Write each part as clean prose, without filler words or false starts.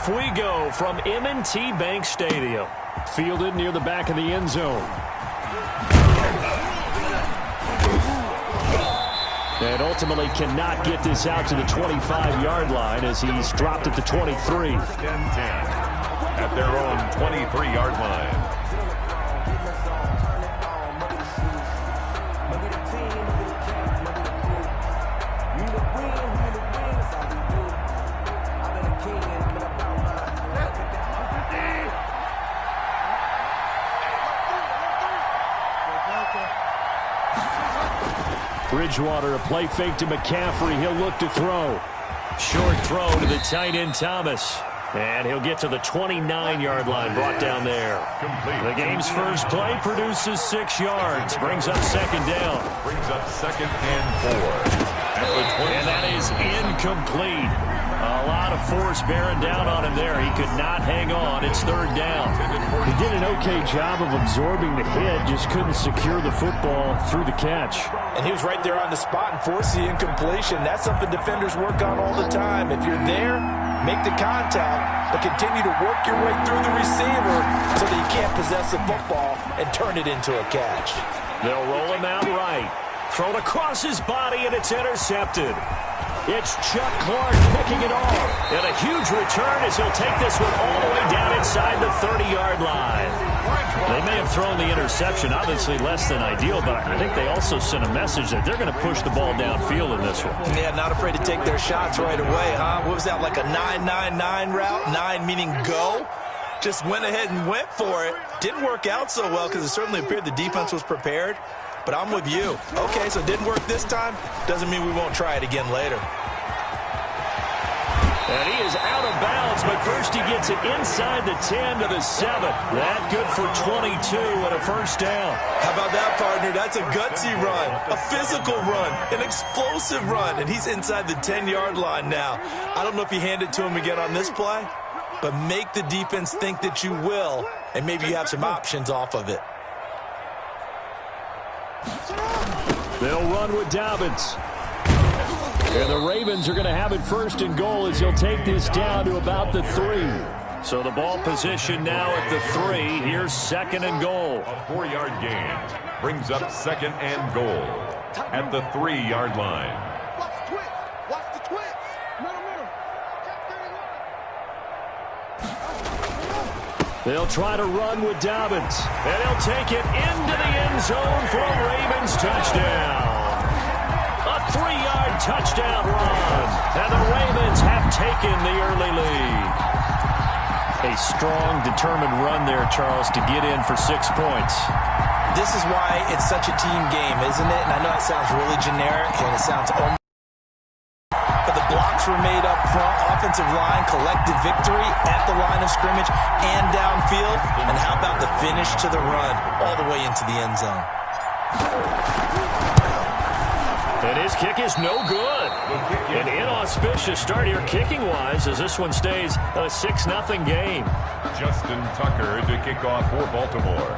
Off we go from M&T Bank Stadium. Fielded near the back of the end zone. And ultimately cannot get this out to the 25-yard line as he's dropped at the 23. 10-10 at their own 23-yard line. Bridgewater, a play fake to McCaffrey. He'll look to throw. Short throw to the tight end, Thomas. And he'll get to the 29-yard line, brought down there. The game's first play produces 6 yards. Brings up second down. Brings up 2nd and 4. And that is incomplete. A lot of force bearing down on him there. He could not hang on. It's 3rd down. He did an okay job of absorbing the hit, just couldn't secure the football through the catch. And he was right there on the spot and forced the incompletion. That's something defenders work on all the time. If you're there, make the contact, but continue to work your way through the receiver so that you can't possess the football and turn it into a catch. They'll roll him out right. Thrown across his body, and it's intercepted. It's Chuck Clark picking it off. And a huge return as he'll take this one all the way down inside the 30-yard line. They may have thrown the interception, obviously less than ideal, but I think they also sent a message that they're going to push the ball downfield in this one. Yeah, not afraid to take their shots right away, huh? What was that, like a 9-9-9 route? 9 meaning go? Just went ahead and went for it. Didn't work out so well because it certainly appeared the defense was prepared. But I'm with you. Okay, so it didn't work this time. Doesn't mean we won't try it again later. And he is out of bounds, but first he gets it inside the 10 to the 7. That good for 22 and a first down. How about that, partner? That's a gutsy run, a physical run, an explosive run, and he's inside the 10-yard line now. I don't know if you hand it to him again on this play, but make the defense think that you will, and maybe you have some options off of it. They'll run with Dobbins. And the Ravens are going to have it 1st and goal as he'll take this down to about the 3. So the ball position now at the 3. Here's 2nd and goal. A 4-yard gain brings up 2nd and goal at the 3-yard line. Watch the twist. They'll try to run with Dobbins. And he'll take it into the end zone for a Ravens touchdown. A 3-yard touchdown run. And the Ravens have taken the early lead. A strong, determined run there, Charles, to get in for 6 points. This is why it's such a team game, isn't it? And I know it sounds really generic, and it sounds almost... But the blocks were made up front, offensive line, collective victory at the line of scrimmage and downfield. And how about the finish to the run all the way into the end zone? And his kick is no good. An inauspicious start here kicking-wise as this one stays a 6-0 game. Justin Tucker to kick off for Baltimore.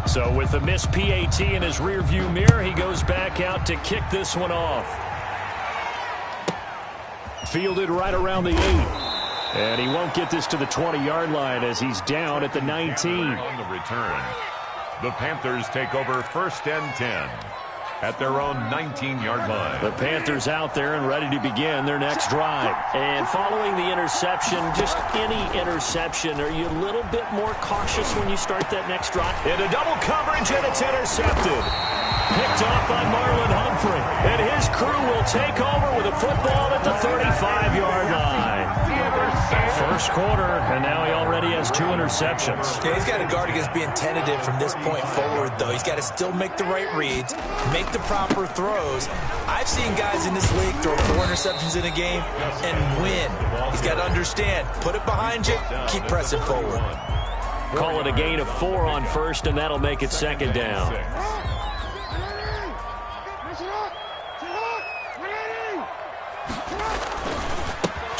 So with the missed PAT in his rearview mirror, he goes back out to kick this one off. Fielded right around the 8. And he won't get this to the 20-yard line as he's down at the 19. On the return, the Panthers take over 1st and 10 at their own 19-yard line. The Panthers out there and ready to begin their next drive. And following the interception, just any interception, are you a little bit more cautious when you start that next drive? Into double coverage, and it's intercepted. Picked off by Marlon Humphrey. And his crew will take over with a football at the 35-yard line. First quarter, and now he already has 2 interceptions. Yeah, he's got to guard against being tentative from this point forward, though. He's got to still make the right reads, make the proper throws. I've seen guys in this league throw 4 interceptions in a game and win. He's got to understand, put it behind you, keep pressing forward. Call it a gain of 4 on first, and that'll make it 2nd down.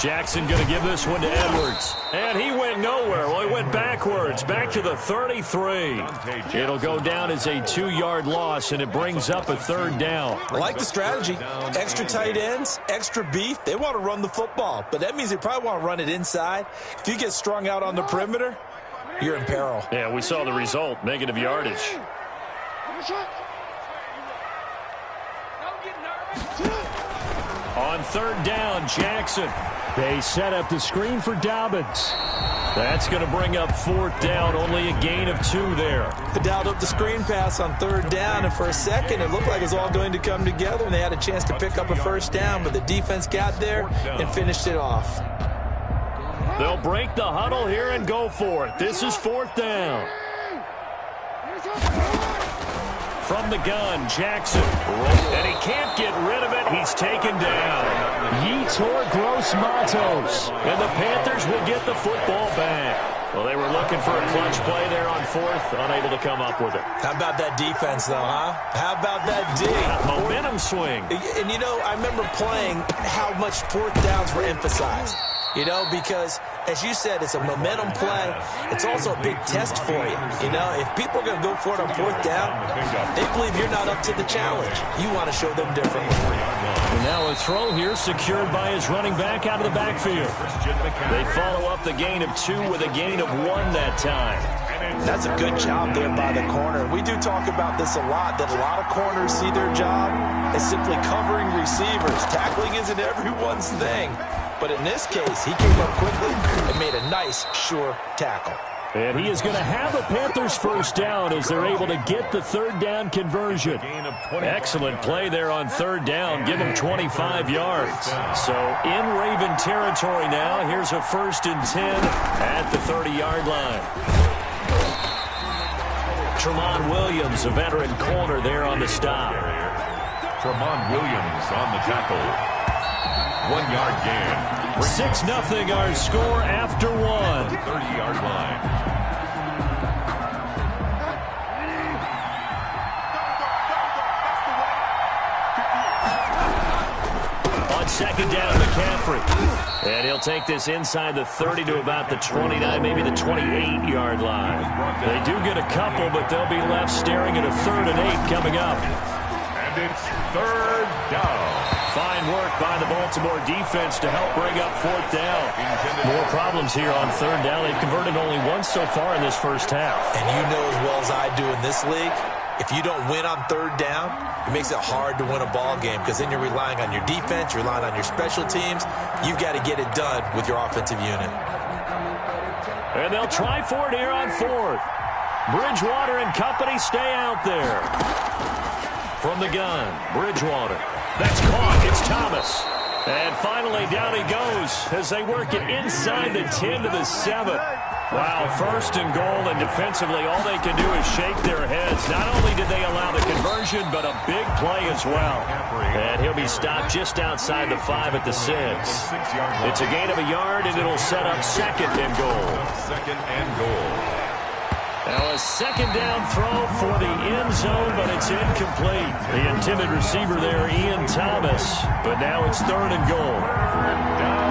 Jackson going to give this one to Edwards. And he went nowhere. Well, he went backwards, back to the 33. It'll go down as a 2-yard loss, and it brings up a 3rd down. I like the strategy. Extra tight ends, extra beef. They want to run the football, but that means they probably want to run it inside. If you get strung out on the perimeter, you're in peril. Yeah, we saw the result, negative yardage. On 3rd down, Jackson. They set up the screen for Dobbins. That's going to bring up 4th down, only a gain of 2 there. They dialed up the screen pass on 3rd down, and for a second it looked like it was all going to come together, and they had a chance to pick up a 1st down, but the defense got there and finished it off. They'll break the huddle here and go for it. This is 4th down. From the gun, Jackson. And he can't get rid of it. He's taken down. Yetur Gross-Matos. And the Panthers will get the football back. Well, they were looking for a clutch play there on 4th. Unable to come up with it. How about that defense, though, huh? How about that D? Momentum swing. And, you know, I remember playing how much 4th downs were emphasized. You know, because, as you said, it's a momentum play. It's also a big test for you. You know, if people are going to go for it on 4th down, they believe you're not up to the challenge. You want to show them differently. And now a throw here secured by his running back out of the backfield. They follow up the gain of 2 with a gain of 1 that time. That's a good job there by the corner. We do talk about this a lot, that a lot of corners see their job as simply covering receivers. Tackling isn't everyone's thing. But in this case, he came up quickly and made a nice, sure tackle. And he is going to have a Panthers 1st down as they're able to get the 3rd down conversion. Excellent play there on 3rd down. Give him 25 yards. So in Raven territory now. Here's a 1st and 10 at the 30-yard line. Tramon Williams, a veteran corner there on the stop. Tramon Williams on the tackle. 1-yard gain. 6-0 our score after 1. 30-yard line. On 2nd down, McCaffrey. And he'll take this inside the 30 to about the 29, maybe the 28-yard line. They do get a couple, but they'll be left staring at a 3rd and 8 coming up. And it's 3rd down. Fine work by the Baltimore defense to help bring up 4th down. More problems here on 3rd down. They've converted only once so far in this 1st half. And you know as well as I do in this league, if you don't win on 3rd down, it makes it hard to win a ball game because then you're relying on your defense, you're relying on your special teams. You've got to get it done with your offensive unit. And they'll try for it here on 4th. Bridgewater and company stay out there. From the gun, Bridgewater. That's caught. It's Thomas. And finally, down he goes as they work it inside the 10 to the 7. Wow, 1st and goal, and defensively, all they can do is shake their heads. Not only did they allow the conversion, but a big play as well. And he'll be stopped just outside the 5 at the 6. It's a gain of a yard, and it'll set up 2nd and goal. 2nd and goal. Now a 2nd down throw for the end zone, but it's incomplete. The intended receiver there, Ian Thomas. But now it's 3rd and goal.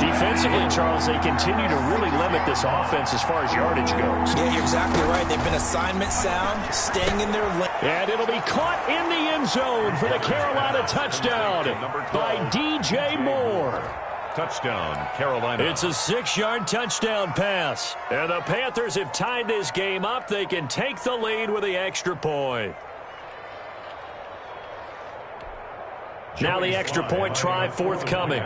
Defensively, Charles, they continue to really limit this offense as far as yardage goes. Yeah, you're exactly right. They've been assignment sound, staying in their lane. And it'll be caught in the end zone for the Carolina touchdown by DJ Moore. Touchdown, Carolina. It's a 6-yard touchdown pass. And the Panthers have tied this game up. They can take the lead with the extra point. Now the extra point try forthcoming.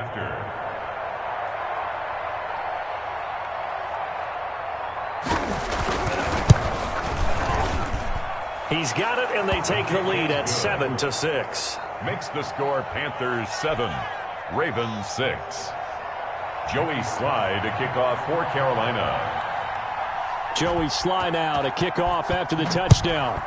He's got it, and they take the lead at 7-6. Makes the score Panthers 7, Ravens 6. Joey Sly to kick off for Carolina. Joey Sly now to kick off after the touchdown.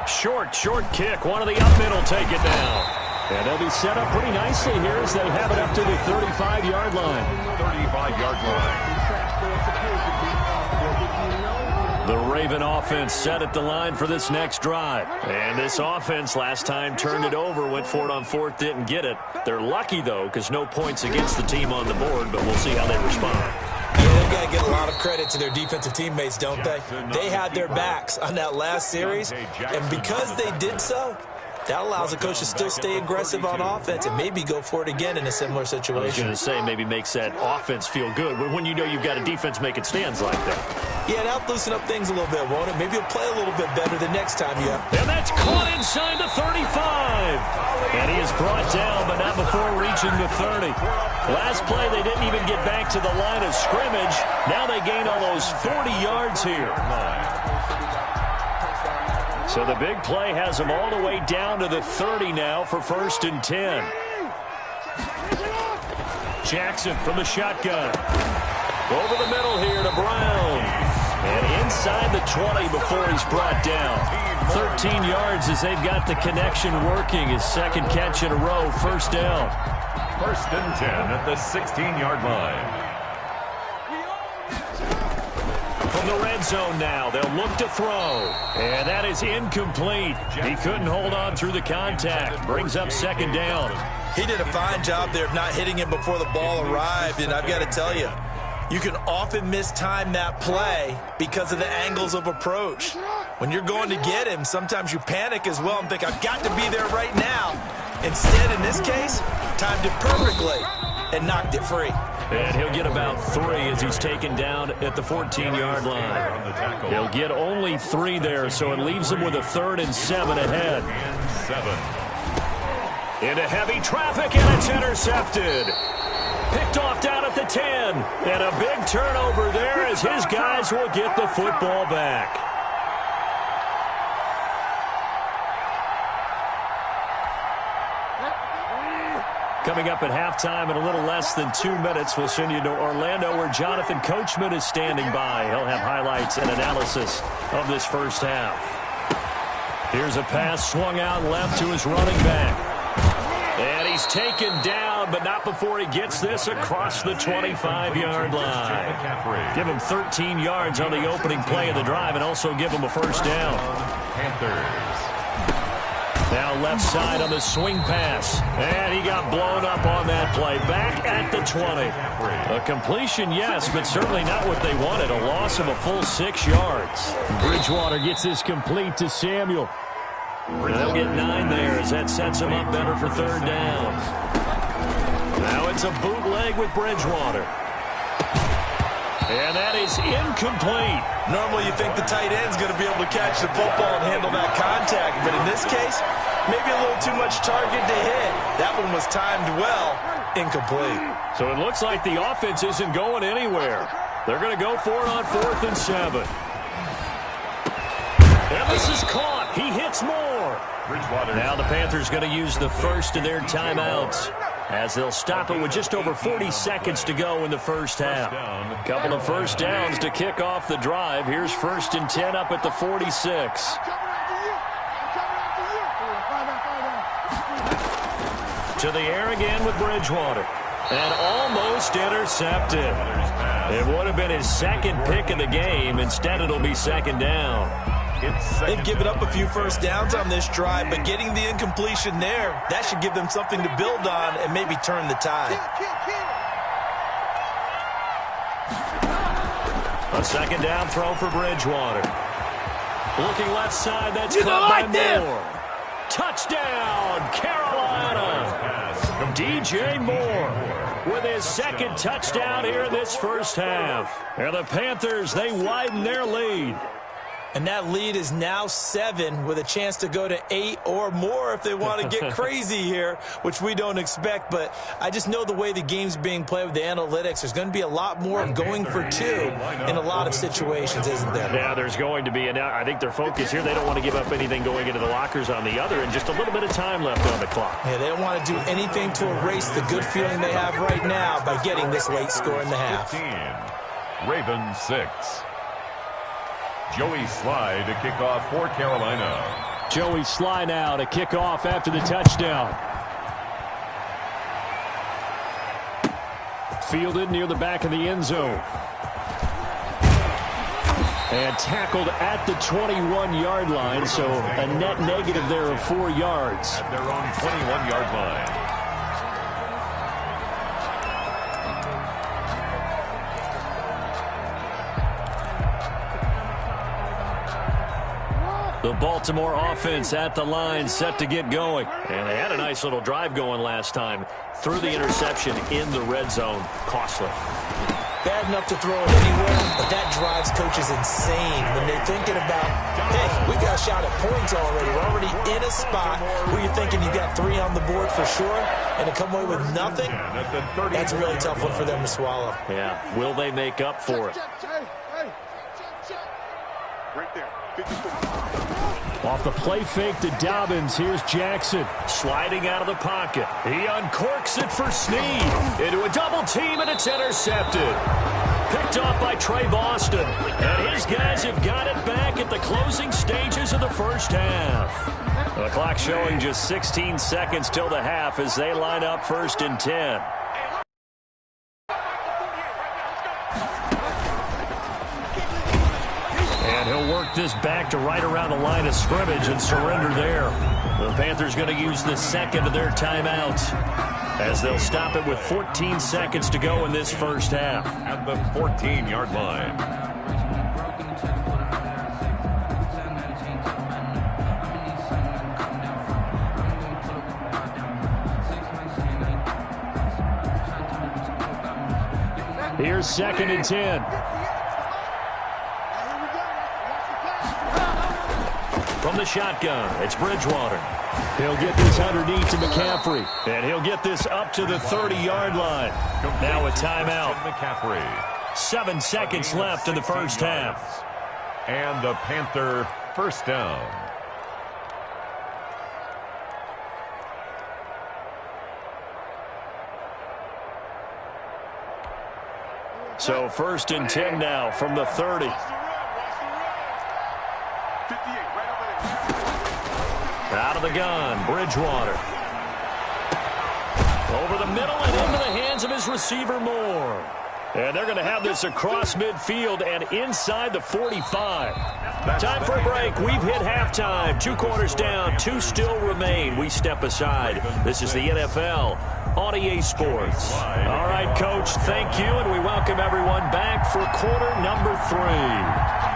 Short kick. One of the up middle take it down. And they'll be set up pretty nicely here as they have it up to the 35-yard line. 35-yard line. The Raven offense set at the line for this next drive. And this offense last time turned it over, went for it on fourth, didn't get it. They're lucky, though, because no points against the team on the board, but we'll see how they respond. Yeah, they got to get a lot of credit to their defensive teammates, don't they? They had their backs on that last series, and because they did so, that allows the coach to still stay aggressive on offense and maybe go for it again in a similar situation. I was going to say maybe makes that offense feel good when you know you've got a defense making stands like that. Yeah, that'll loosen up things a little bit, won't it? Maybe you'll play a little bit better the next time you have. And that's caught inside the 35. And he is brought down, but not before reaching the 30. Last play, they didn't even get back to the line of scrimmage. Now they gain almost 40 yards here. So the big play has them all the way down to the 30 now for 1st and 10. Jackson from the shotgun. Over the middle here to Brown. And inside the 20 before he's brought down. 13 yards as they've got the connection working. His second catch in a row, 1st down. 1st and 10 at the 16-yard line. From the red zone now, they'll look to throw. And that is incomplete. He couldn't hold on through the contact. Brings up 2nd down. He did a fine job there of not hitting him before the ball arrived, and I've got to tell you, you can often mistime that play because of the angles of approach. When you're going to get him, sometimes you panic as well and think, I've got to be there right now. Instead, in this case, timed it perfectly and knocked it free. And he'll get about 3 as he's taken down at the 14-yard line. He'll get only 3 there, so it leaves him with a 3rd and 7 ahead. Into heavy traffic, and it's intercepted. Picked off down at the 10. And a big turnover there as his guys will get the football back. Coming up at halftime in a little less than 2 minutes, we'll send you to Orlando where Jonathan Coachman is standing by. He'll have highlights and analysis of this first half. Here's a pass swung out left to his running back. And he's taken down, but not before he gets this across the 25-yard line. Give him 13 yards on the opening play of the drive and also give him a 1st down. Panthers. Now left side on the swing pass. And he got blown up on that play. Back at the 20. A completion, yes, but certainly not what they wanted. A loss of a full 6 yards. Bridgewater gets this complete to Samuel. They'll get 9 there as that sets him up better for 3rd down. Now it's a bootleg with Bridgewater. And that is incomplete. Normally you think the tight end's going to be able to catch the football and handle that contact, but in this case, maybe a little too much target to hit. That one was timed well. Incomplete. So it looks like the offense isn't going anywhere. They're going to go for it on 4th and 7. And this is caught. He hits more. Now the Panthers going to use the first of their timeouts as they'll stop it with just over 40 seconds to go in the first half. A couple of 1st downs to kick off the drive. Here's 1st and 10 up at the 46. To the air again with Bridgewater. And almost intercepted. It would have been his 2nd pick of the game. Instead, it'll be 2nd down. They've given up a few 1st downs on this drive, but getting the incompletion there, that should give them something to build on and maybe turn the tide. A 2nd down throw for Bridgewater. Looking left side, that's caught by Moore. Touchdown, Carolina. DJ Moore with his 2nd touchdown here in this first half. And the Panthers, they widen their lead. And that lead is now 7 with a chance to go to 8 or more if they want to get crazy here, which we don't expect. But I just know the way the game's being played with the analytics, there's going to be a lot more of going for 2 in a lot of situations, isn't there? Yeah, there's going to be. And I think their focus here, they don't want to give up anything going into the lockers on the other, and just a little bit of time left on the clock. Yeah, they don't want to do anything to erase the good feeling they have right now by getting this late score in the half. Ravens 6. Joey Sly to kick off for Carolina. Joey Sly now to kick off after the touchdown. Fielded near the back of the end zone. And tackled at the 21-yard line, so a net negative there of 4 yards. At their own 21-yard line. The Baltimore offense at the line, set to get going. And they had a nice little drive going last time. Threw the interception in the red zone. Costly. Bad enough to throw it anywhere, but that drives coaches insane when they're thinking about, hey, we got a shot at points already. We're already in a spot where you're thinking you got 3 on the board for sure, and to come away with nothing, that's a really tough one for them to swallow. Yeah, will they make up for it? Right there. Off the play fake to Dobbins, here's Jackson. Sliding out of the pocket. He uncorks it for Snead. Into a double team, and it's intercepted. Picked off by Trey Boston. And his guys have got it back at the closing stages of the first half. The clock showing just 16 seconds till the half as they line up 1st and 10. And he'll work this back to right around the line of scrimmage and surrender there. The Panthers going to use the second of their timeouts as they'll stop it with 14 seconds to go in this first half. At the 14-yard line. Here's 2nd and 10. From the shotgun, it's Bridgewater. He'll get this underneath to McCaffrey. And he'll get this up to the 30-yard line. Now a timeout. McCaffrey. 7 seconds left in the first half. And the Panther first down. So 1st and 10 now from the 30. Out of the gun, Bridgewater. Over the middle and into the hands of his receiver, Moore. And they're going to have this across midfield and inside the 45. Time for a break. We've hit halftime. 2 quarters down, 2 still remain. We step aside. This is the NFL on EA Sports. All right, Coach, thank you, and we welcome everyone back for quarter number 3.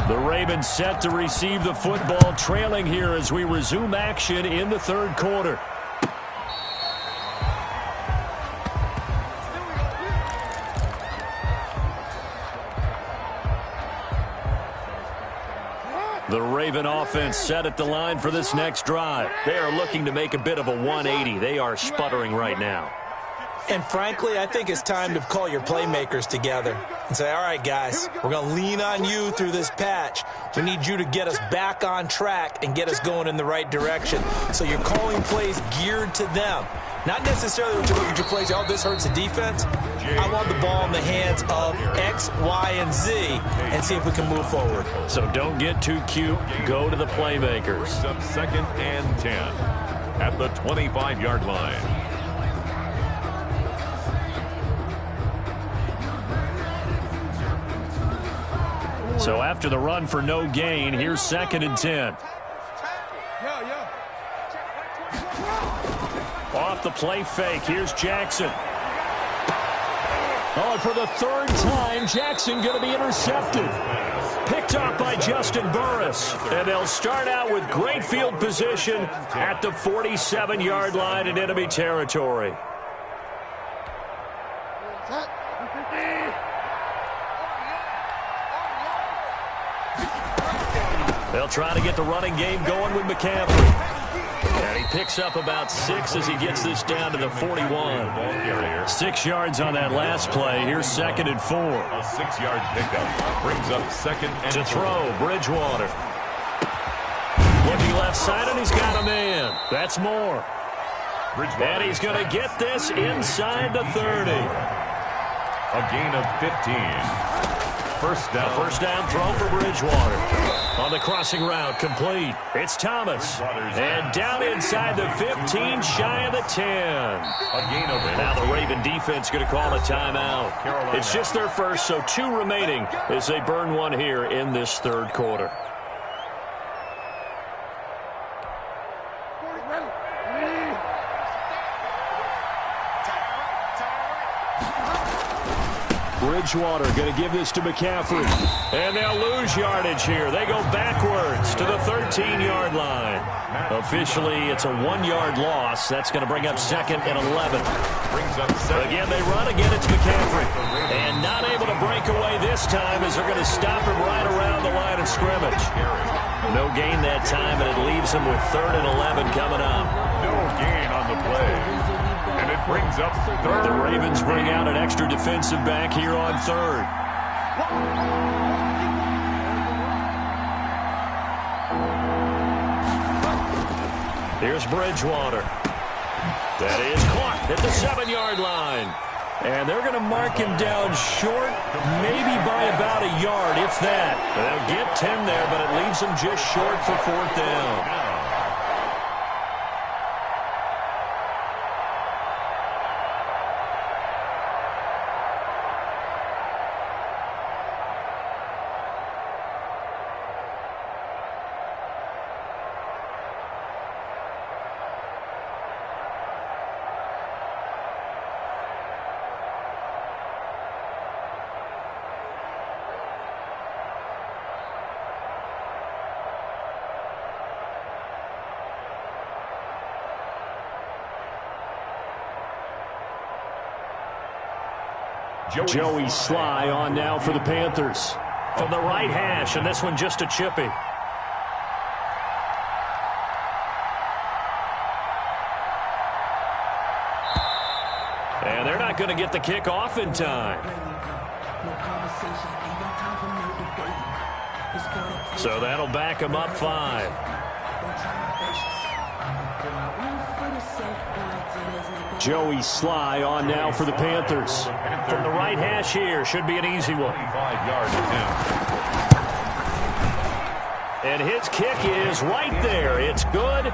The Ravens set to receive the football, trailing here as we resume action in the 3rd quarter. The Raven offense set at the line for this next drive. They are looking to make a bit of a 180. They are sputtering right now. And frankly, I think it's time to call your playmakers together and say, all right, guys, we're going to lean on you through this patch. We need you to get us back on track and get us going in the right direction. So you're calling plays geared to them. Not necessarily when you look at your plays, oh, this hurts the defense. I want the ball in the hands of X, Y, and Z and see if we can move forward. So don't get too cute. Go to the playmakers. Up 2nd and 10 at the 25-yard line. So after the run for no gain, here's 2nd and 10. Off the play fake, here's Jackson. Oh, and for the 3rd time, Jackson going to be intercepted. Picked up by Justin Burris. And they'll start out with great field position at the 47-yard line in enemy territory. They'll try to get the running game going with McCaffrey. And he picks up about 6 as he gets this down to the 41. 6 yards on that last play. Here's 2nd and 4. A 6-yard pickup brings up 2nd and 4. To throw, Bridgewater. Looking left side, and he's got a man. That's Moore. And he's going to get this inside the 30. A gain of 15. First down. First down throw for Bridgewater. On the crossing route, complete. It's Thomas. And down inside the 15, shy of the 10. A gain of And now the Raven defense going to call a timeout. It's just their first, so 2 remaining as they burn one here in this third quarter. Bridgewater going to give this to McCaffrey. And they'll lose yardage here. They go backwards to the 13-yard line. Officially, it's a 1-yard loss. That's going to bring up 2nd and 11. Again, they run. Again, it's McCaffrey. And not able to break away this time as they're going to stop him right around the line of scrimmage. No gain that time, and it leaves him with 3rd and 11 coming up. No gain on the play. And it brings up 3rd. The Ravens bring out an extra defensive back here on 3rd. Here's Bridgewater. That is caught at the 7-yard line. And they're going to mark him down short, maybe by about a yard, if that. They'll get 10 there, but it leaves them just short for 4th down. Joey Sly on now for the Panthers. From the right hash, and this one just a chippy. And they're not going to get the kick off in time. So that'll back them up 5. Joey Sly on now for the Panthers. From the right hash here, should be an easy one. 5-yard attempt. And his kick is right there. It's good.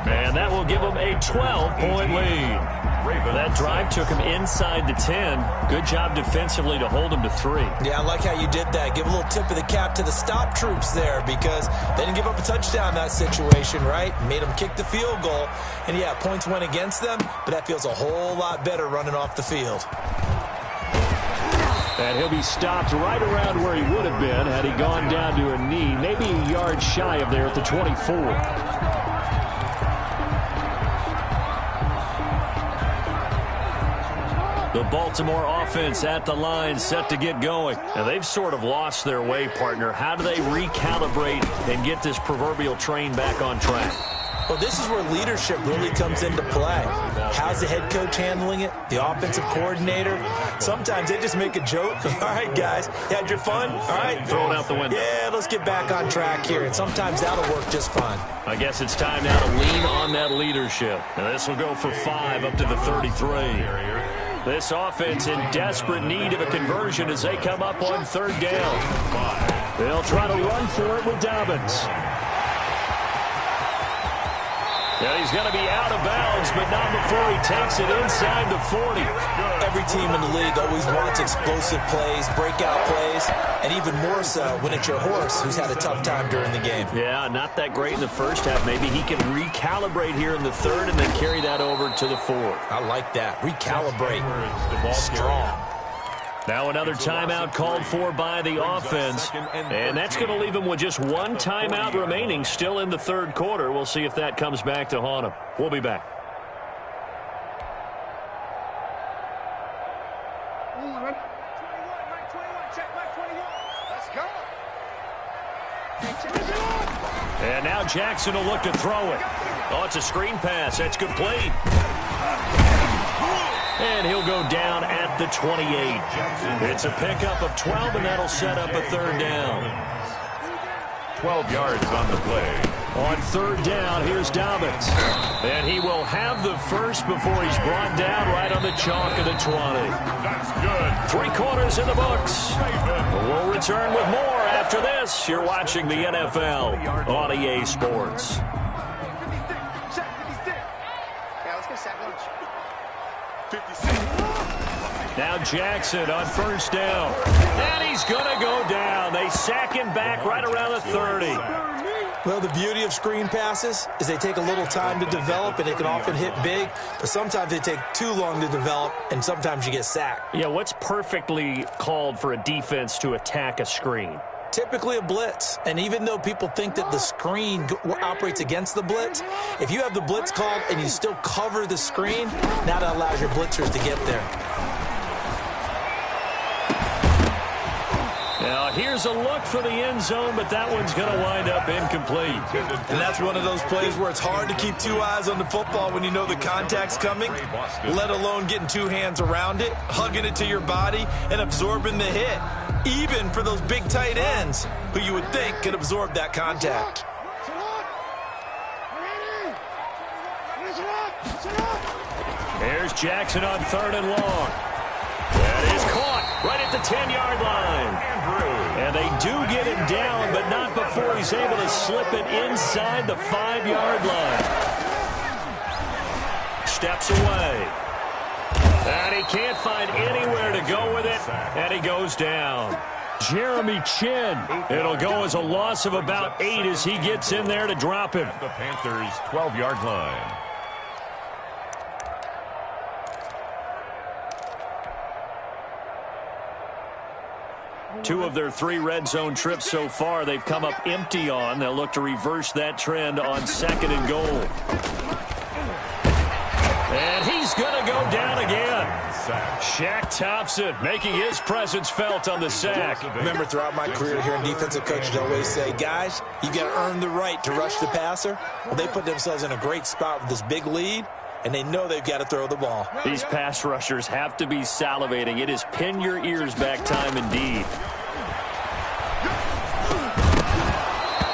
And that will give them a 12-point lead. That drive took him inside the 10. Good job defensively to hold him to 3. Yeah, I like how you did that. Give a little tip of the cap to the stop troops there because they didn't give up a touchdown in that situation, right? Made them kick the field goal. And, yeah, points went against them, but that feels a whole lot better running off the field. And he'll be stopped right around where he would have been had he gone down to a knee, maybe a yard shy of there at the 24. The Baltimore offense at the line set to get going. And they've sort of lost their way, partner. How do they recalibrate and get this proverbial train back on track? Well, this is where leadership really comes into play. How's the head coach handling it? The offensive coordinator? Sometimes they just make a joke. All right, guys, you had your fun? All right. Throw it out the window. Yeah, let's get back on track here. And sometimes that'll work just fine. I guess it's time now to lean on that leadership. And this will go for 5 up to the 33. This offense in desperate need of a conversion as they come up on 3rd down. They'll try to run for it with Dobbins. Yeah, he's going to be out of bounds, but not before he takes it inside the 40. Every team in the league always wants explosive plays, breakout plays, and even more so when it's your horse who's had a tough time during the game. Yeah, not that great in the first half. Maybe he can recalibrate here in the 3rd and then carry that over to the 4th. I like that. Recalibrate. Strong. Now another timeout called for by the offense, and that's going to leave him with just 1 timeout remaining still in the 3rd quarter. We'll see if that comes back to haunt him. We'll be back. And now Jackson will look to throw it. Oh, it's a screen pass. That's complete. And he'll go down at the 28. It's a pickup of 12, and that'll set up a 3rd down. 12 yards on the play. On third down, here's Dobbins. And he will have the first before he's brought down right on the chalk of the 20. That's good. 3 quarters in the books. We'll return with more after this. You're watching the NFL on EA Sports. Now Jackson on first down. And he's going to go down. They sack him back right around the 30. Well, the beauty of screen passes is they take a little time to develop, and they can often hit big, but sometimes they take too long to develop, and sometimes you get sacked. Yeah, what's perfectly called for a defense to attack a screen? Typically a blitz, and even though people think that the screen operates against the blitz, if you have the blitz called and you still cover the screen, now that allows your blitzers to get there. Now, here's a look for the end zone, but that one's going to wind up incomplete. And that's one of those plays where it's hard to keep 2 eyes on the football when you know the contact's coming, let alone getting 2 hands around it, hugging it to your body, and absorbing the hit, even for those big tight ends who you would think could absorb that contact. There's Jackson on third and long. That is caught right at the 10-yard line. And they do get him down, but not before he's able to slip it inside the 5-yard line. Steps away. And he can't find anywhere to go with it, and he goes down. Jeremy Chin. It'll go as a loss of about 8 as he gets in there to drop him. At the Panthers' 12-yard line. Two of their 3 red zone trips so far, they've come up empty on. They'll look to reverse that trend on 2nd and goal. And he's going to go down again. Shaq Thompson making his presence felt on the sack. Remember, throughout my career here in defensive coaches always say, guys, you got to earn the right to rush the passer. Well, they put themselves in a great spot with this big lead, and they know they've got to throw the ball. These pass rushers have to be salivating. It is pin your ears back time indeed.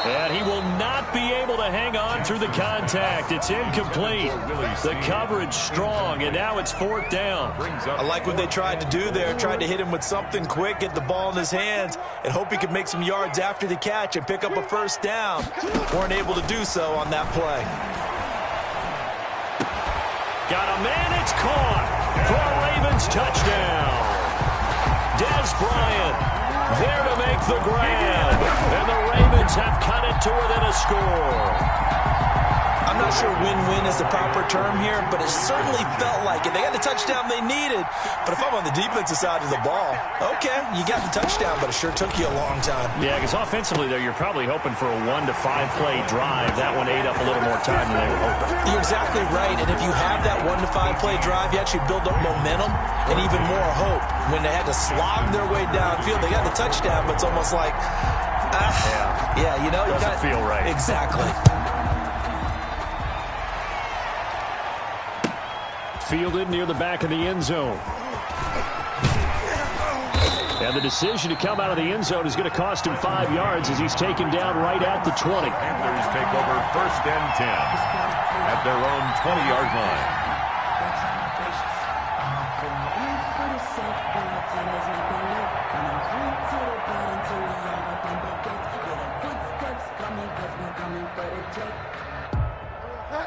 And he will not be able to hang on through the contact. It's incomplete. The coverage strong, and now it's 4th down. I like what they tried to do there. Tried to hit him with something quick, get the ball in his hands, and hope he could make some yards after the catch and pick up a first down. Weren't able to do so on that play. Got a man, it's caught for a Ravens touchdown. Des Bryant there to make the grab, and the Ravens have cut it to within a score. I'm not sure win-win is the proper term here, but it certainly felt like it. They got the touchdown they needed, but if I'm on the defensive side of the ball, okay, you got the touchdown, but it sure took you a long time. Yeah, because offensively, though, you're probably hoping for a 1 to 5 play drive. That one ate up a little more time than they were hoping. You're exactly right, and if you have that 1 to 5 play drive, you actually build up momentum and even more hope. When they had to slog their way downfield, they got the touchdown, but it's almost like, yeah, you know. Doesn't feel right. Exactly. Fielded near the back of the end zone. And the decision to come out of the end zone is going to cost him 5 yards as he's taken down right at the 20. Panthers take over 1st and 10 at their own 20-yard line.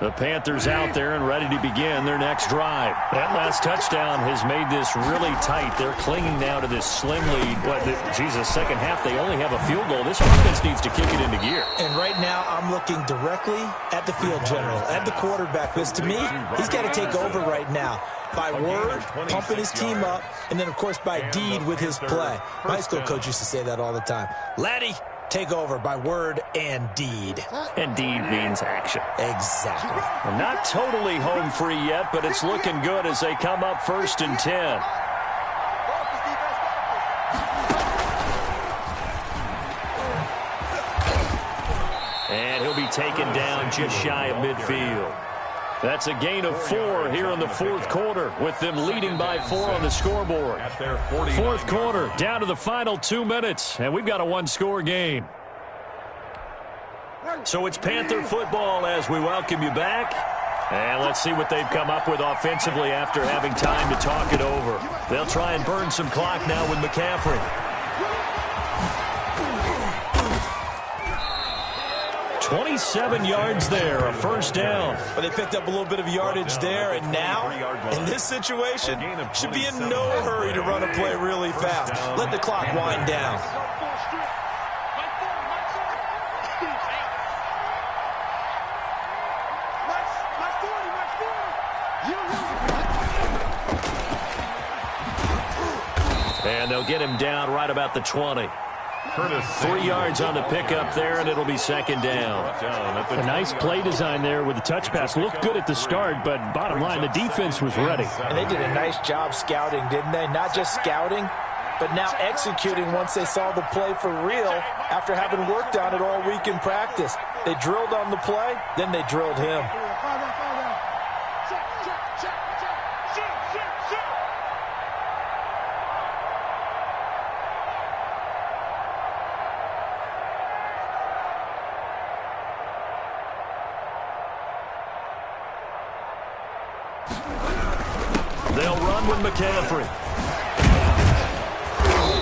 The Panthers out there and ready to begin their next drive. That last touchdown has made this really tight. They're clinging now to this slim lead. Second half, they only have a field goal. This offense needs to kick it into gear. And right now, I'm looking directly at the field general, at the quarterback, because to me, he's got to take over right now. By word, pumping his team up, and then, of course, by deed with his play. My high school coach used to say that all the time. Laddie, take over by word and deed. And deed means action. Exactly. Well, not totally home free yet, but it's looking good as they come up 1st and 10. And he'll be taken down just shy of midfield. That's a gain of 4 here in the 4th quarter, with them leading by 4 on the scoreboard. 4th quarter, down to the final 2 minutes, and we've got a 1-score game. So it's Panther football as we welcome you back. And let's see what they've come up with offensively after having time to talk it over. They'll try and burn some clock now with McCaffrey. 27 yards there, a first down. But they picked up a little bit of yardage there, and now, in this situation, should be in no hurry to run a play really fast. Let the clock wind down. And they'll get him down right about the 20. 3 yards on the pickup there, and it'll be second down. A nice play design there with the touch pass. Looked good at the start, but bottom line, the defense was ready. And they did a nice job scouting, didn't they? Not just scouting, but now executing once they saw the play for real after having worked on it all week in practice. They drilled on the play, then they drilled him. They'll run with McCaffrey.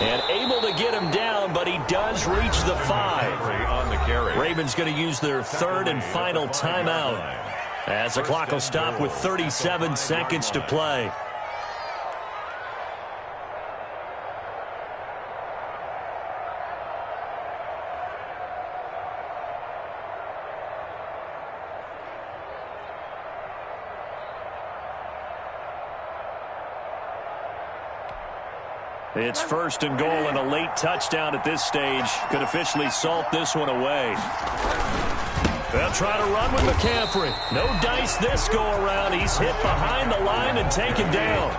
And able to get him down, but he does reach the 5. Ravens going to use their third and final timeout as the clock will stop with 37 seconds to play. It's first and goal, and a late touchdown at this stage could officially salt this one away. They'll try to run with McCaffrey. No dice this go-around. He's hit behind the line and taken down.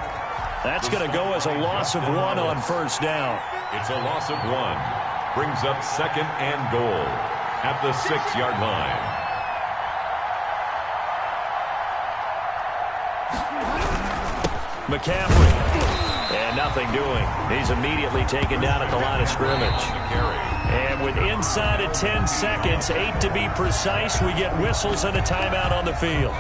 That's going to go as a loss of 1 on first down. It's a loss of 1. Brings up second and goal at the 6-yard line. McCaffrey. And nothing doing. He's immediately taken down at the line of scrimmage. And with inside of 10 seconds, 8 to be precise, we get whistles and a timeout on the field.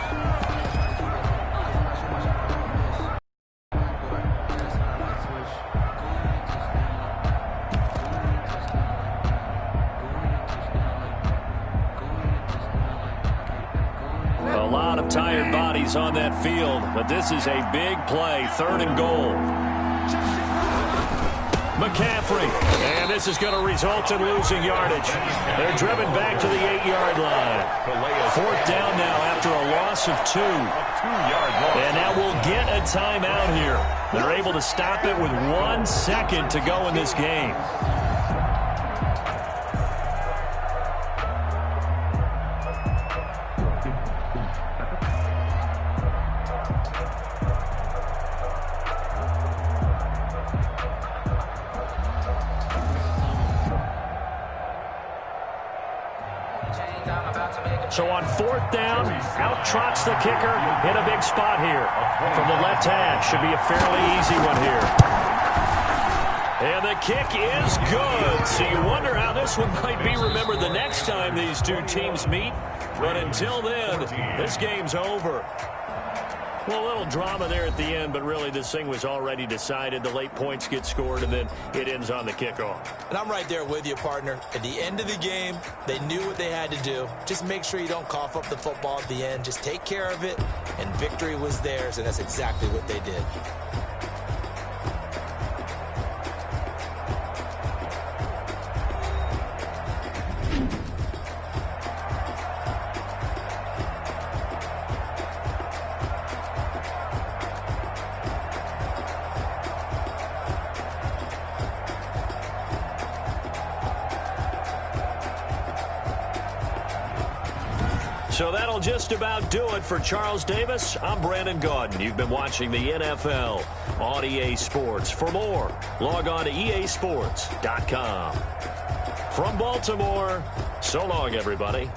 A lot of tired bodies on that field, but this is a big play, third and goal. McCaffrey, and this is going to result in losing yardage. They're driven back to the 8-yard line. Fourth down now after a loss of 2. And now we'll get a timeout here. They're able to stop it with 1 second to go in this game. So on fourth down, out trots the kicker in a big spot here. From the left hash, should be a fairly easy one here. And the kick is good. So you wonder how this one might be remembered the next time these two teams meet. But until then, this game's over. Well, a little drama there at the end, but really this thing was already decided. The late points get scored, and then it ends on the kickoff. And I'm right there with you, partner. At the end of the game, they knew what they had to do. Just make sure you don't cough up the football at the end. Just take care of it, and victory was theirs, and that's exactly what they did. So that'll just about do it for Charles Davis. I'm Brandon Gaudin. You've been watching the NFL on EA Sports. For more, log on to easports.com. From Baltimore, so long, everybody.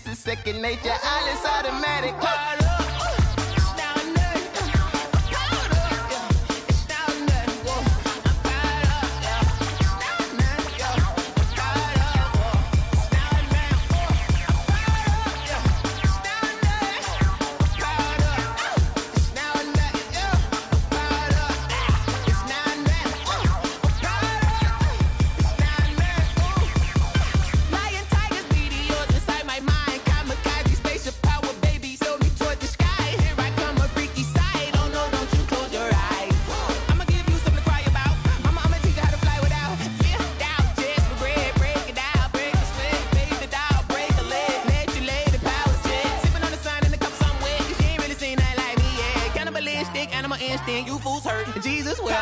this is second nature. All is automatic. You fools hurt. Jesus will.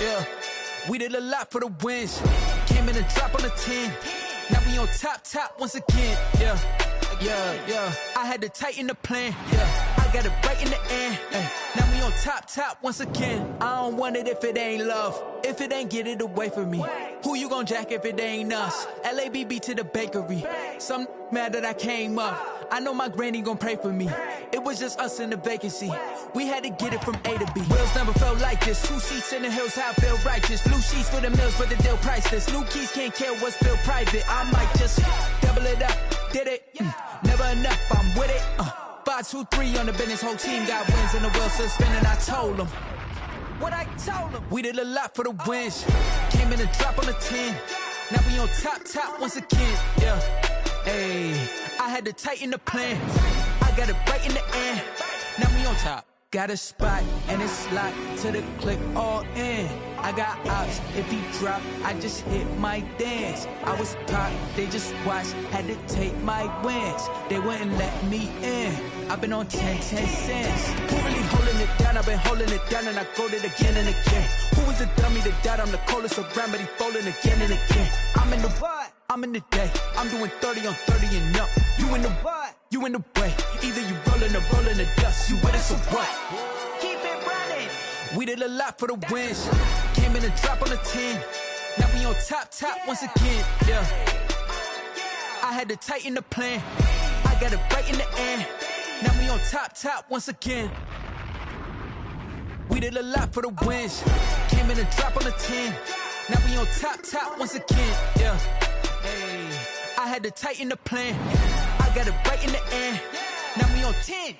Yeah, we did a lot for the wins. Came in and dropped on the 10. Now we on top once again. Yeah. I had to tighten the plan. Yeah, I got it right in the end. Now we on top once again. I don't want it if it ain't love. If it ain't, get it away from me. Who you gon' jack if it ain't us? LABB to the bakery. Some mad that I came up. I know my granny gon' pray for me. It was just us in the vacancy. We had to get it from A to B. Wheels never felt like this. 2 seats in the hills, how I feel righteous. Blue sheets for the mills, but the deal priceless. New keys can't care what's still private. I might just double it up. Did it? Never enough, I'm with it. 5, 2, 3 on the business. Whole team got wins and the wheels still spinning. I told them what I told them. We did a lot for the wins. Came in and dropped on the 10. Now we on top once again. Yeah. Hey, I had to tighten the plan. I got it right in the end. Now we on top. Got a spot and it's locked to the click all in. I got ops, if he drop, I just hit my dance. I was pop, they just watched, had to take my wins. They wouldn't let me in. I've been on 10 cents. Who really holding it down? I've been holding it down and I go it again and again. Who was the dummy that died? I'm the coldest around, but he folding again and again. I'm in the what? I'm in the day. I'm doing 30 on 30 and up. You in the what? You in the way. Either you rolling or rolling the dust. You with us or what? Keep it running. We did a lot for the wins. Came in and dropped on the 10. Now we on top once again. Yeah. I had to tighten the plan. I got it right in the end. Now we on top once again. We did a lot for the wins. Came in and dropped on the 10. Now we on top once again. Yeah. Hey, I had to tighten the plan. I got it right in the end. Now we on 10.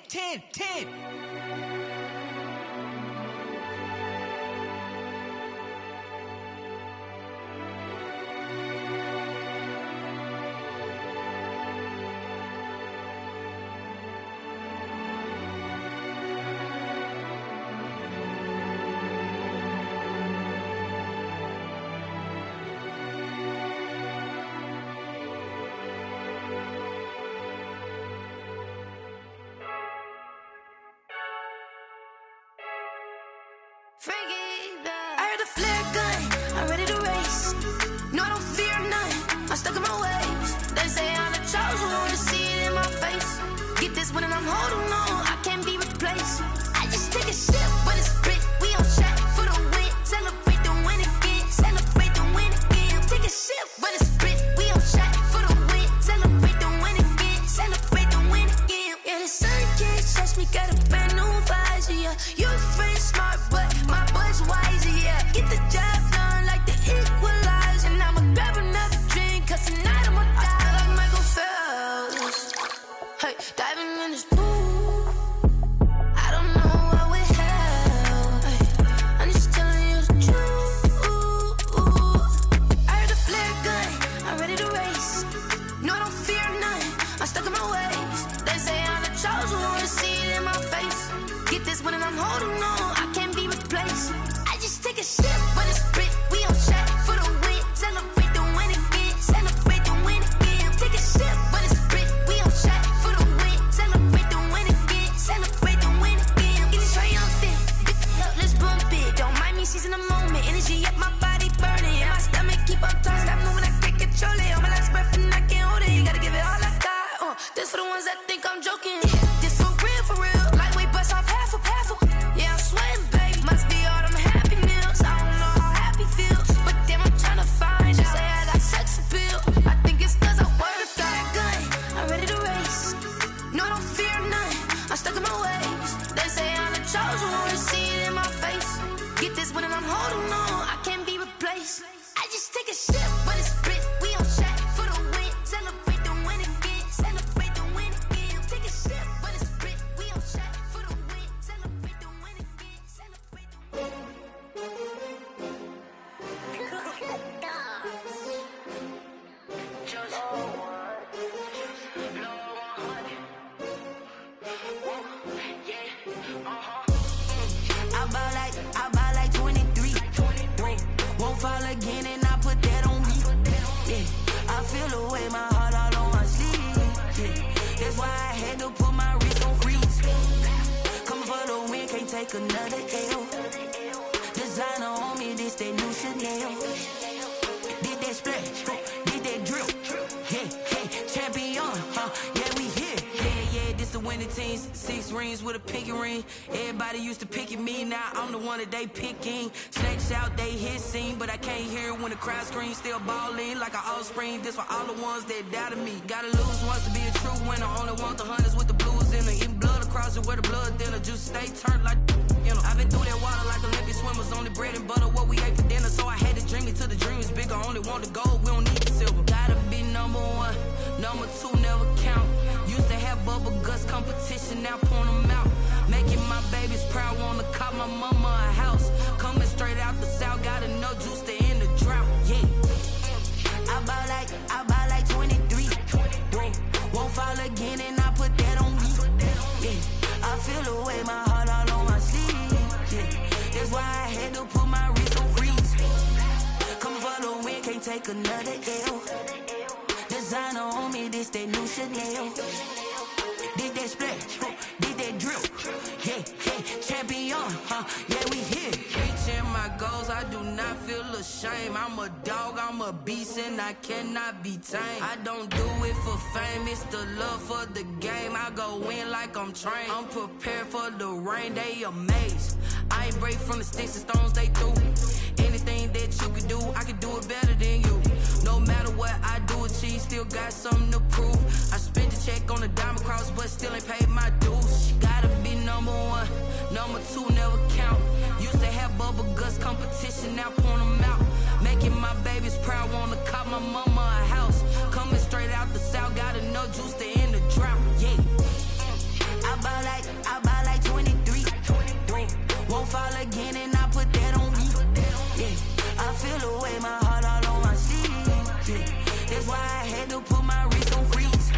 Freaky, stuck in my ways. They say I'm the chosen one, see it in my face. Get this one and I'm holding on, I can't be replaced. I just take a sip, but it's split. We on track for the win. Celebrate the win again, celebrate the win again. Take a sip, but it's split. We on track for the win. Celebrate the win again, celebrate the win again. Yeah, the sun can't touch me, got a brand new visor, yeah. Your friend smart, but my boy's wiser, yeah. Get the job done like the equalizer. And I'ma grab another drink, cause tonight I'ma die like Michael Phelps. Hey, diving in this pool, I don't know what we have. Hey, I'm just telling you the truth. I heard the flare gun, I'm ready to race. No, I don't fear nothing, I'm stuck in my ways. They say I'm the chosen one, see it in my face. Get this one and I'm holding on, I can't be replaced. I just take a sip, but it's split. We on track for the win. Celebrate the win again, celebrate the win again. Take a sip, but it's split. We on track for the win. Celebrate the win again, celebrate the win again. Get it triumphant, let's bump it. Don't mind me seizing the moment. Energy up, my body burning. And my stomach keep up tight. Stop moving, I can't control it. On my last breath and I can't hold it. You gotta give it all I got. This for the ones that think I'm joking. This for real, for real. Lightweight bust off half a. Yeah, I'm sweating, babe. Must be all them happy meals. I don't know how happy feels, but damn, I'm tryna find. She say I got sex appeal. I think it's cause I wear the fire gun. I'm ready to race. No, I don't fear nothing. I'm stuck in my ways. They say I'm the chosen one, see it in my face. Get this one and I'm holding on, I can't be replaced. I just take a sip, but it's split. We on track for the win. Celebrate the win again. Celebrate the win again. Take a sip, but it's split. We on track for the win. Celebrate the win again. Celebrate the win. I buy like 23. Won't fall again and I put that on me. Yeah, I feel the way, my heart all on my sleeve. Yeah, that's why I had to put my wrist on freeze. Coming for the win, can't take another L. Designer on me, this that new Chanel. Did that splash, did that drill. Yeah, champion, yeah, we here. Yeah, this the winning teams. 6 rings with a pinky ring. Everybody used to pick at me, now I'm the one that they picking. Snakes out, they hit scene, but I can't hear it when the crowd screams. Still ballin' like an offspring. This for all the ones that doubted me. Gotta lose once to be a true winner. Only want the hunters with the blues in it. Eating blood across it where the blood thinner. Juice stay turned like, you know. I've been through that water like Olympic swimmers. Only bread and butter, what we ate for dinner. So I had to dream it till the dream is bigger. Only want the gold, we don't need the silver. Gotta be number 1, number 2 never count. Used to have bubble guts competition, now point them out. Making my babies proud, wanna cop my mama a house. Coming straight out the south, got enough juice to end the drought. Yeah, I buy like 23. Won't fall again and I put that on me. Yeah, I feel the way, my heart all on my sleeve. Yeah, that's why I had to put my wrist on freeze. Coming for the win, can't take another L. Designer on me, this that new Chanel. Did that splash, did that drill. Yeah, champion, yeah, we here. Reaching my goals, I do not feel ashamed. I'm a dog, I'm a beast, and I cannot be tamed. I don't do it for fame, it's the love for the game. I go in like I'm trained. I'm prepared for the rain, they amazed. I ain't break from the sticks and stones they threw. Anything that you could do, I could do it better than you. No matter what I do, achieve, still got something to prove. I spent the check on the diamond cross, but still ain't paid my dues. Gotta be number 1, number 2 never count. Used to have bubble guts competition, now point them out. Making my babies proud, wanna cop my mama a house. Coming straight out the south, got enough juice to end the drought. Yeah, I buy like 23. Won't fall again and I put that on me. Yeah, I feel the way, my heart all on my sleeve. Yeah, that's why I had to put my wrist on freeze.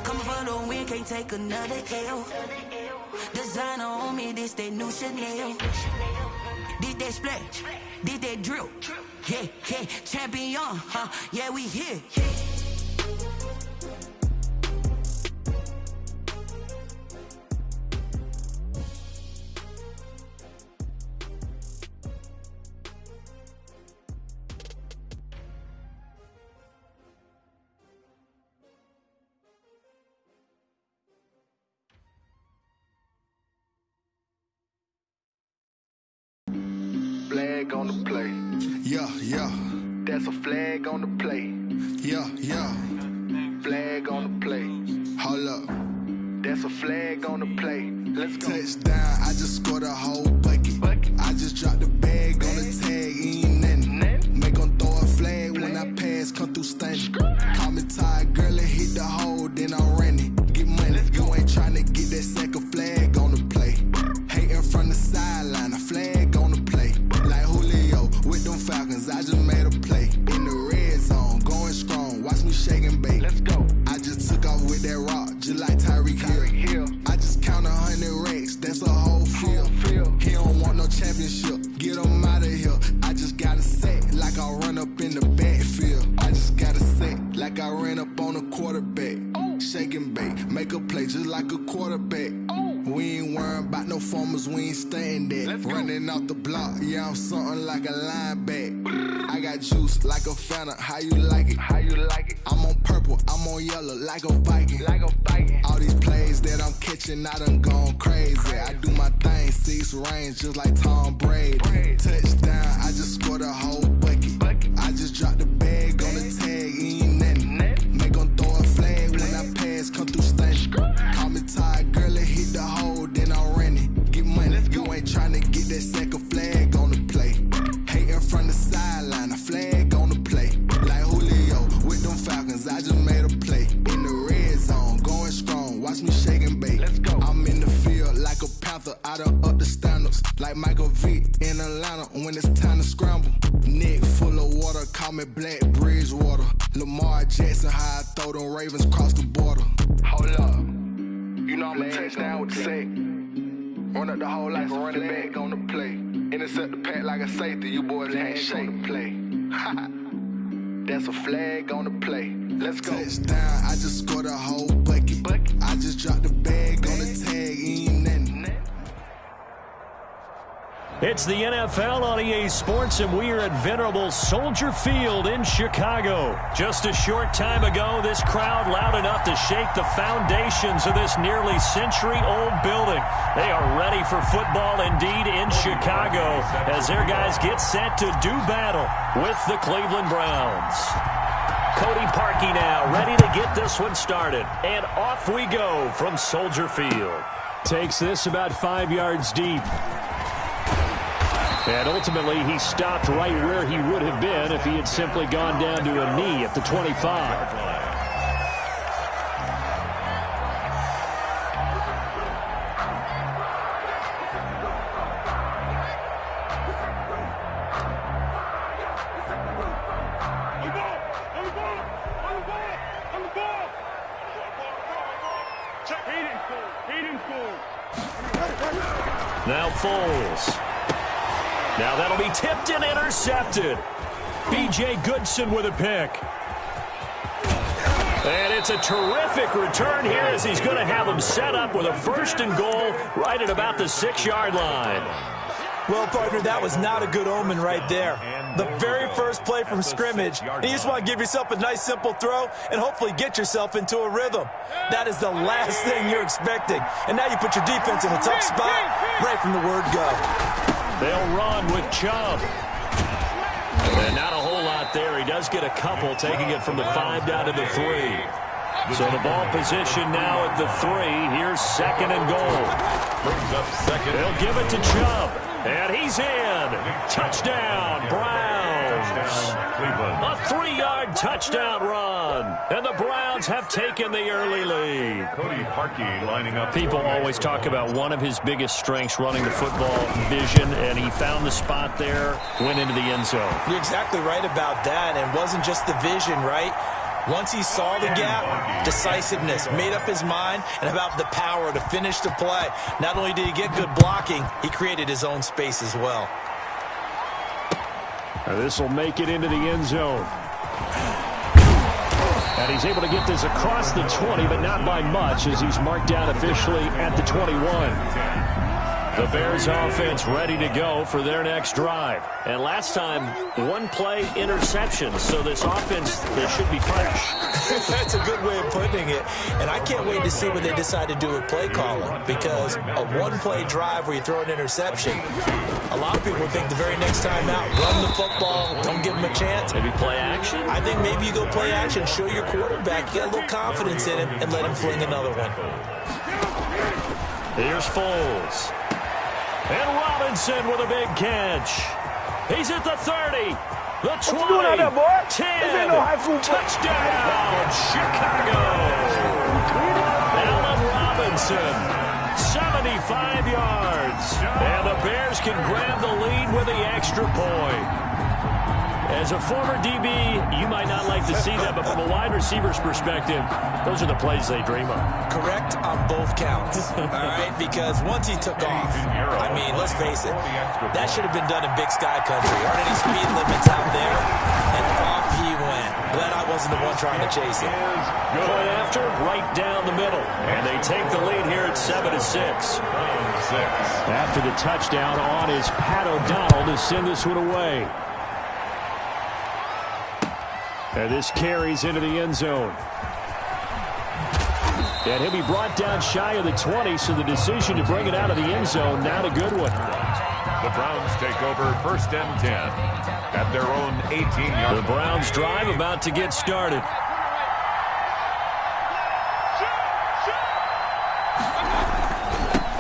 Coming for the win, can't take another L. Designer on me, this that new Chanel. Did that splash, did that drill. Yeah, champion, yeah, we here. on the play. Yeah, yeah. That's a flag on the play. Yeah, yeah. Flag on the play. Hold up. That's a flag on the play. Let's go. Touchdown, I just scored a whole bucket. I just dropped the bag on the tag, ain't nothing. Make them throw a flag when I pass, come through stunning. Call me tired, girl, it hit the hole, then I'm running. Get money, you ain't tryna get that second flag on the play. Hating from the sideline, a flag on the play. Like Julio with them Falcons, I just made a play. In the red zone, going strong, watch me shake and bake. Let's go. I just took off with that rock, just like Tyreek Hill. I just count 100 racks, that's a whole field. He don't want no championship, get him out of here. I just got a set, like I run up in the backfield. I just got a set, like I ran up on a quarterback. Shake and bake, make a play just like a quarterback. We ain't worrying about no formers, we ain't staying there. Running off the block, yeah, I'm something like a linebacker. I got juice like a Fanta, how you like it? How you like it? I'm on purple, I'm on yellow, like a Viking. Like a Viking. All these plays that I'm catching, I done gone crazy. I do my thing, 6 range, just like Tom Brady. Touchdown, I just scored a whole bucket. I just dropped the bag on the tag, ain't nothing. Make them throw a flag when I pass, come through stunning. Call me tired, girl, it hit the hole, then I'm running. Get money, you ain't tryna get that second flag on the play. Hating from the sideline, a flag on the play. Like Julio with them Falcons, I just made a play. In the red zone, going strong, watch me shake and bake. Let's go. I'm in the field like a Panther, I done up the standards. Like Michael Vick in Atlanta when it's time to scramble. Neck full of water, call me Black Bridgewater. Lamar Jackson, how I throw them Ravens cross the border. Hold up. You know I'm a touchdown with the sack. Run up the hole like a running back on the play. Intercept the pack like a safety. You boys ain't shake. Play. That's a flag on the play. Let's go. Touchdown, I just scored a whole bucket. I just dropped the bag on the tag, ain't nothing. It's the NFL on EA Sports, and we are at venerable Soldier Field in Chicago. Just a short time ago, this crowd loud enough to shake the foundations of this nearly century-old building. They are ready for football indeed in Chicago as their guys get set to do battle with the Cleveland Browns. Cody Parkey now ready to get this one started. And off we go from Soldier Field. Takes this about 5 yards deep. And ultimately, he stopped right where he would have been if he had simply gone down to a knee at the 25. Now Foles. Now that'll be tipped and intercepted. B.J. Goodson with a pick. And it's a terrific return here as he's going to have him set up with a 1st and goal right at about the 6-yard line. Well, partner, that was not a good omen right there. The very first play from scrimmage, and you just want to give yourself a nice, simple throw and hopefully get yourself into a rhythm. That is the last thing you're expecting. And now you put your defense in a tough spot right from the word go. They'll run with Chubb. And not a whole lot there. He does get a couple, taking it from the 5 down to the 3. So the ball position now at the 3. Here's 2nd and goal. Brings up 2nd. They'll give it to Chubb. And he's in. Touchdown, Browns. Cleveland. A 3-yard touchdown run. And the Browns have taken the early lead. Cody Parkey lining up. People always talk about one of his biggest strengths running the football, vision, and he found the spot there, went into the end zone. You're exactly right about that. And it wasn't just the vision, right? Once he saw the gap, decisiveness, made up his mind, and about the power to finish the play. Not only did he get good blocking, he created his own space as well. This will make it into the end zone. And he's able to get this across the 20, but not by much as he's marked down officially at the 21. The Bears offense ready to go for their next drive. And last time, one-play interception. So this offense, they should be fresh. That's a good way of putting it. And I can't wait to see what they decide to do with play calling. Because a one-play drive where you throw an interception, a lot of people think the very next time out, run the football, don't give them a chance. Maybe play action? I think maybe you go play action, show your quarterback, get a little confidence in him, and let him fling another one. Here's Foles. And Robinson with a big catch. He's at the 30, the 20, 10, touchdown, Chicago. Allen Robinson, 75 yards. And the Bears can grab the lead with the extra point. As a former DB, you might not like to see that, but from a wide receiver's perspective, those are the plays they dream of. Correct on both counts, all right? Because once he took off, I mean, let's face it, that should have been done in Big Sky Country. Aren't any speed limits out there? And off he went. Glad I wasn't the one trying to chase him. Point after, right down the middle. And they take the lead here at 7-6. After the touchdown on is Pat O'Donnell to send this one away. And this carries into the end zone. And he'll be brought down shy of the 20, so the decision to bring it out of the end zone, not a good one. The Browns take over 1st and 10 at their own 18-yard. The Browns drive about to get started.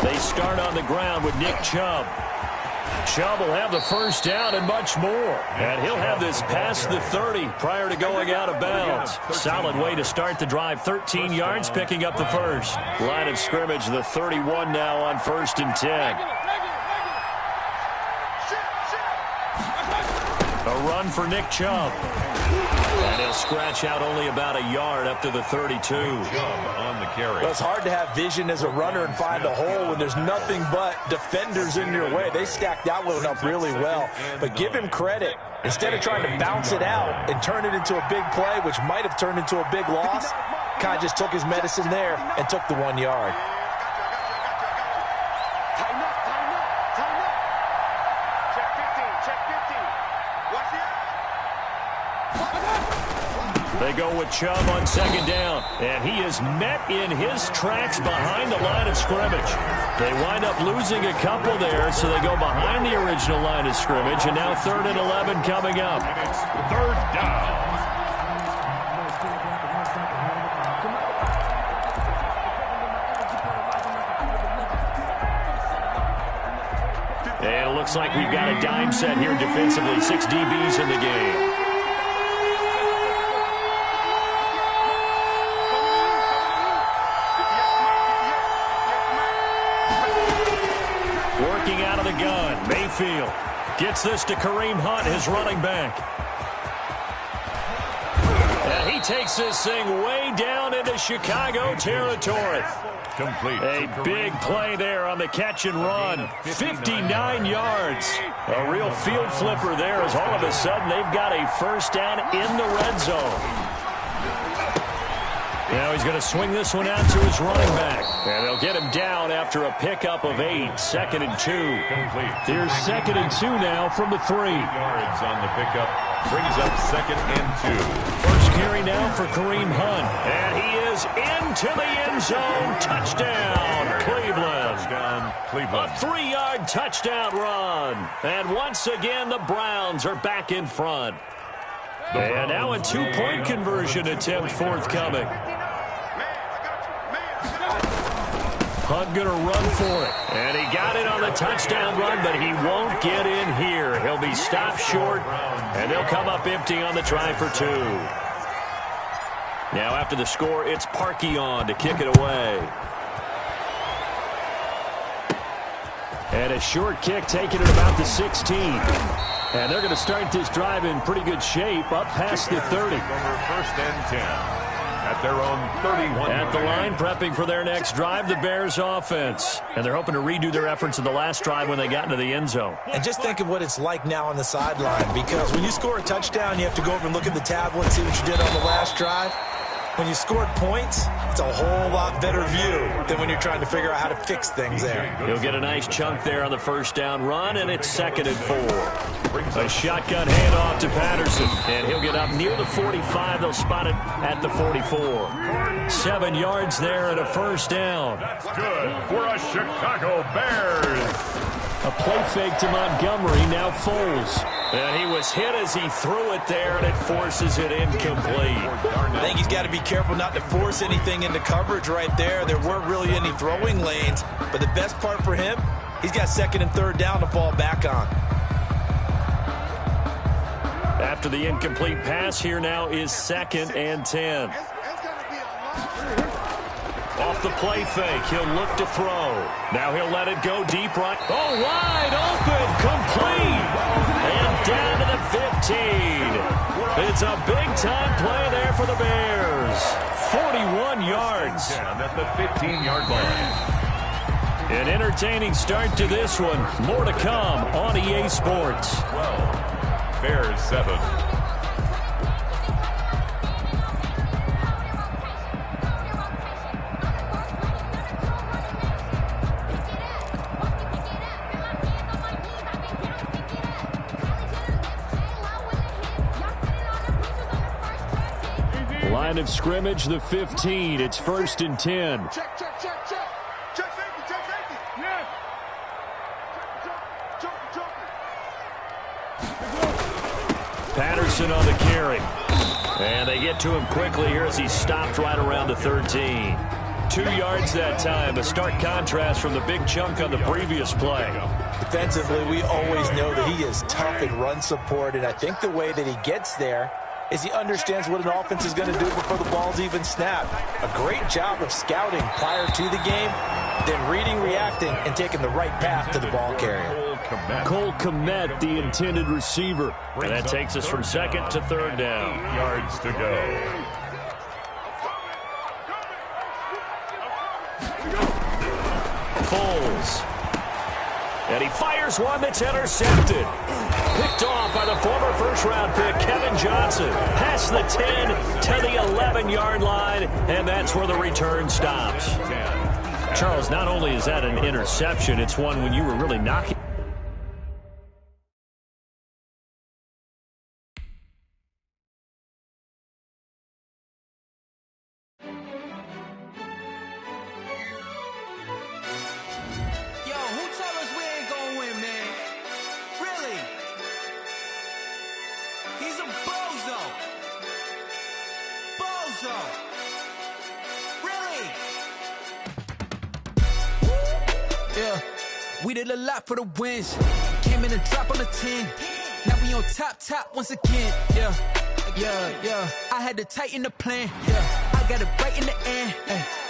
They start on the ground with Nick Chubb. Chubb will have the first down and much more. And he'll have this past the 30 prior to going out of bounds. Solid way to start the drive. 13 yards, picking up the first. Line of scrimmage, the 31 now on 1st and 10. A run for Nick Chubb. And he'll scratch out only about a yard up to the 32. Chubb on the carry. Well, it's hard to have vision as a runner and find a hole when there's nothing but defenders in your way. They stacked that one up really well. But give him credit. Instead of trying to bounce it out and turn it into a big play, which might have turned into a big loss, kind of just took his medicine there and took the 1 yard. They go with Chubb on 2nd down, and he is met in his tracks behind the line of scrimmage. They wind up losing a couple there, so they go behind the original line of scrimmage, and now 3rd and 11 coming up. It's 3rd down. And it looks like we've got a dime set here defensively. 6 DBs in the game. Working out of the gun, Mayfield gets this to Kareem Hunt, his running back. And he takes this thing way down into Chicago territory. Complete. A big play there on the catch and run. 59 yards. A real field flipper there as all of a sudden they've got a first down in the red zone. Now he's going to swing this one out to his running back. And they'll get him down after a pickup of 8. 2nd and 2. Complete. Here's 2nd and 2 now from the 3. Yards on the pickup. Brings up 2nd and 2. First carry now for Kareem Hunt. And he is into the end zone. Touchdown, Cleveland. Touchdown, Cleveland. A 3-yard touchdown run. And once again, the Browns are back in front. And now a 2-point conversion attempt forthcoming. Hunt going to run for it. And he got it on the touchdown run, but he won't get in here. He'll be stopped short, and they'll come up empty on the try for 2. Now after the score, it's Parkey on to kick it away. And a short kick taken at about the 16. And they're going to start this drive in pretty good shape up past the 30. 1st and 10. At their own 31. At the line, prepping for their next drive, the Bears offense. And they're hoping to redo their efforts in the last drive when they got into the end zone. And just think of what it's like now on the sideline, because when you score a touchdown, you have to go over and look at the tablet, see what you did on the last drive. When you scored points, it's a whole lot better view than when you're trying to figure out how to fix things there. He'll get a nice chunk there on the first down run, and it's 2nd and 4. A shotgun handoff to Patterson, and he'll get up near the 45. They'll spot it at the 44. 7 yards there and a first down. That's good for a Chicago Bears. A play fake to Montgomery, now Foles. And he was hit as he threw it there, and it forces it incomplete. I think he's got to be careful not to force anything into coverage right there. There weren't really any throwing lanes, but the best part for him, he's got 2nd and 3rd down to fall back on. After the incomplete pass, here now is 2nd and 10. Off the play fake, he'll look to throw. Now he'll let it go deep right. Oh, wide open, complete. And down to the 15. It's a big-time play there for the Bears. 41 yards. Down at the 15-yard line. An entertaining start to this one. More to come on EA Sports. 12. Bears 7. Line of scrimmage, the 15. It's 1st and 10. Check. Check safety. Yeah. Patterson on the carry. And they get to him quickly here as he stopped right around the 13. 2 yards that time. A stark contrast from the big chunk on the previous play. Defensively, we always know that he is tough in run support, and I think the way that he gets there is he understands what an offense is going to do before the ball's even snapped. A great job of scouting prior to the game, then reading, reacting, and taking the right path to the ball carrier. Cole Kmet, the intended receiver. And that takes us from 2nd to 3rd down. 8 yards to go. Foles. And he fires one that's intercepted. Picked off by the former first-round pick, Kevin Johnson. Past the 10 to the 11-yard line, and that's where the return stops. Charles, not only is that an interception, it's one when you were really knocking. We did a lot for the wins. Came in and drop on the 10. Now we on top once again. Yeah. I had to tighten the plan. Yeah. I got it right in the end.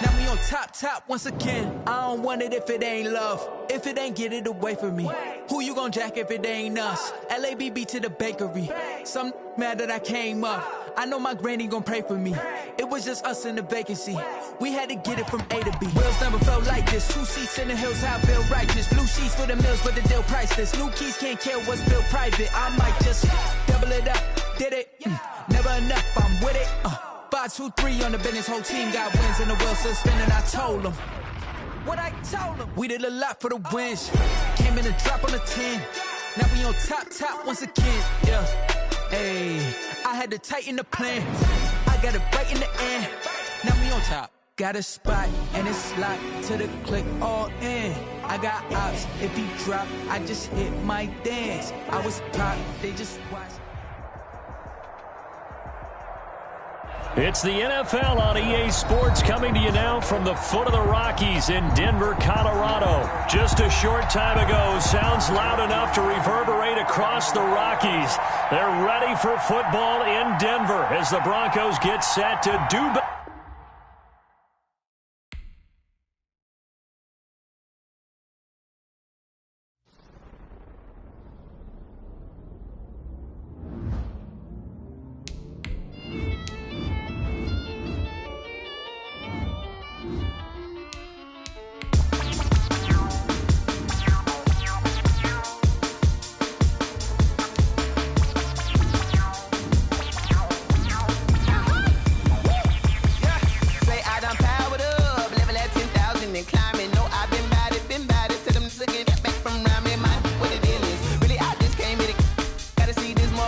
Now we on top once again. I don't want it if it ain't love. If it ain't, get it away from me. Who you gon' jack if it ain't us? LABB to the bakery. Some mad that I came up. I know my granny gon' pray for me. It was just us in the vacancy. We had to get it from A to B. Wheels never felt like this. 2 seats in the hills, I feel righteous. Blue sheets for the mills, but the deal priceless. New keys can't kill what's built private. I might just double it up. Did it? Never enough, I'm with it. 5, 2, 3 on the business. Whole team got wins and the wheels still spinning. I told them what I told them. We did a lot for the wins. Came in and drop on the 10. Now we on top once again. Yeah. Hey, I had to tighten the plan. I got it right in the end. Now we on top. Got a spot and it's locked to the click all in. I got ops. If he drop, I just hit my dance. I was pop, they just watch. It's the NFL on EA Sports coming to you now from the foot of the Rockies in Denver, Colorado. Just a short time ago, sounds loud enough to reverberate across the Rockies. They're ready for football in Denver as the Broncos get set to do battle.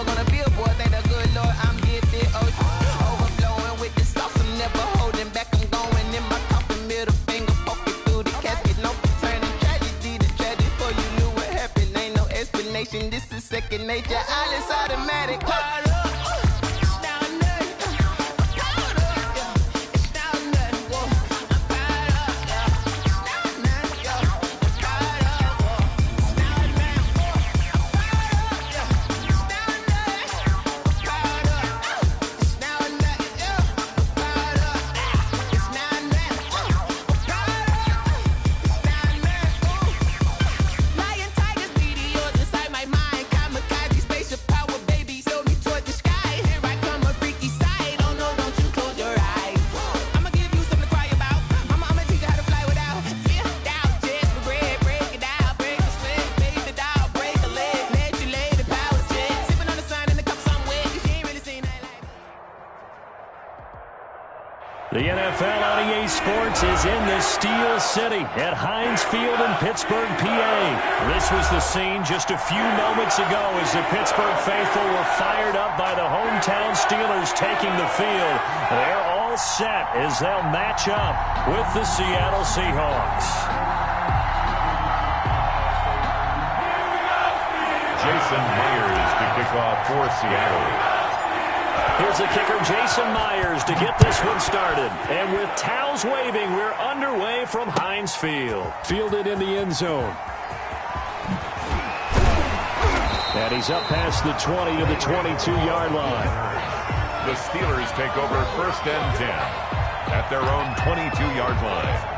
dog on a billboard. Thank the good Lord I'm gifted. Overflowing with the sauce. I'm never holding back. I'm going in my coffin. Middle finger poking through the casket. No turning tragedy to tragedy. Before you knew what happened, ain't no explanation. This is second nature. All is automatic. The NFL on EA Sports is in the Steel City at Heinz Field in Pittsburgh, PA. This was the scene just a few moments ago as the Pittsburgh faithful were fired up by the hometown Steelers taking the field. They're all set as they'll match up with the Seattle Seahawks. Jason Myers to kick off for Seattle. Here's the kicker, Jason Myers, to get this one started. And with towels waving, we're underway from Heinz Field. Fielded in the end zone. And he's up past the 20 to the 22-yard line. The Steelers take over 1st and 10 at their own 22-yard line.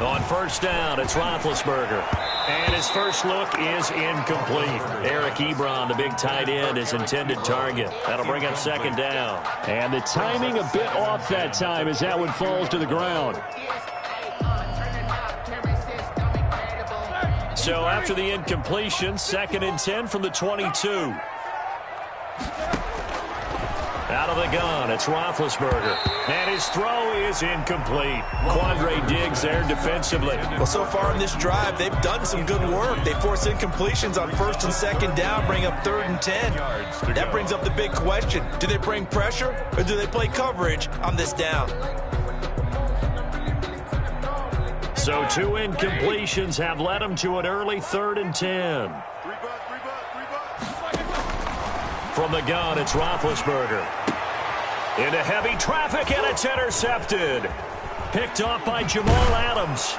On 1st down, it's Roethlisberger. And his first look is incomplete. Eric Ebron, the big tight end, his intended target. That'll bring up 2nd down. And the timing a bit off that time as that one falls to the ground. So after the incompletion, 2nd and 10 from the 22. Out of the gun, it's Roethlisberger. And his throw is incomplete. Quandre Diggs there defensively. Well, so far in this drive, they've done some good work. They force incompletions on 1st and 2nd down, bring up 3rd and 10. That brings up the big question. Do they bring pressure or do they play coverage on this down? So 2 incompletions have led them to an early 3rd and 10. From the gun, it's Roethlisberger. Into heavy traffic, and it's intercepted. Picked off by Jamal Adams.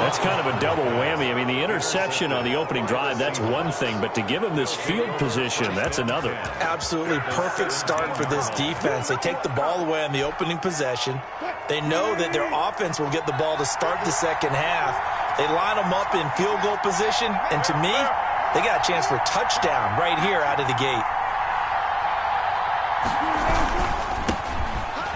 That's kind of a double whammy. I mean, the interception on the opening drive, that's one thing, but to give him this field position, that's another. Absolutely perfect start for this defense. They take the ball away on the opening possession. They know that their offense will get the ball to start the 2nd half. They line them up in field goal position, and to me, they got a chance for a touchdown right here out of the gate.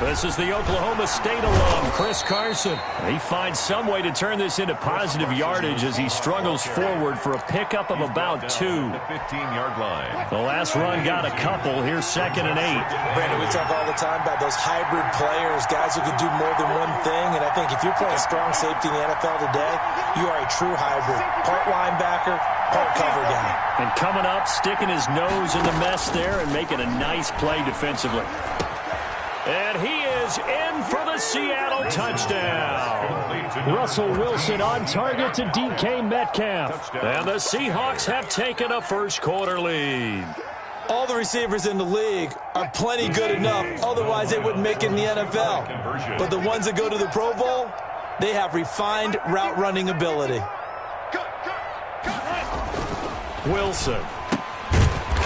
This is the Oklahoma State alum, Chris Carson. He finds some way to turn this into positive yardage as he struggles forward for a pickup of about 2. The 15-yard line. The last run got a couple. Here's 2nd and 8. Brandon, we talk all the time about those hybrid players, guys who can do more than one thing. And I think if you're playing strong safety in the NFL today, you are a true hybrid. Part linebacker, part cover guy. And coming up, sticking his nose in the mess there and making a nice play defensively. And he is in for the Seattle touchdown. Russell Wilson on target to DK Metcalf. And the Seahawks have taken a first-quarter lead. All the receivers in the league are plenty good enough. Otherwise, they wouldn't make it in the NFL. But the ones that go to the Pro Bowl, they have refined route-running ability. Wilson.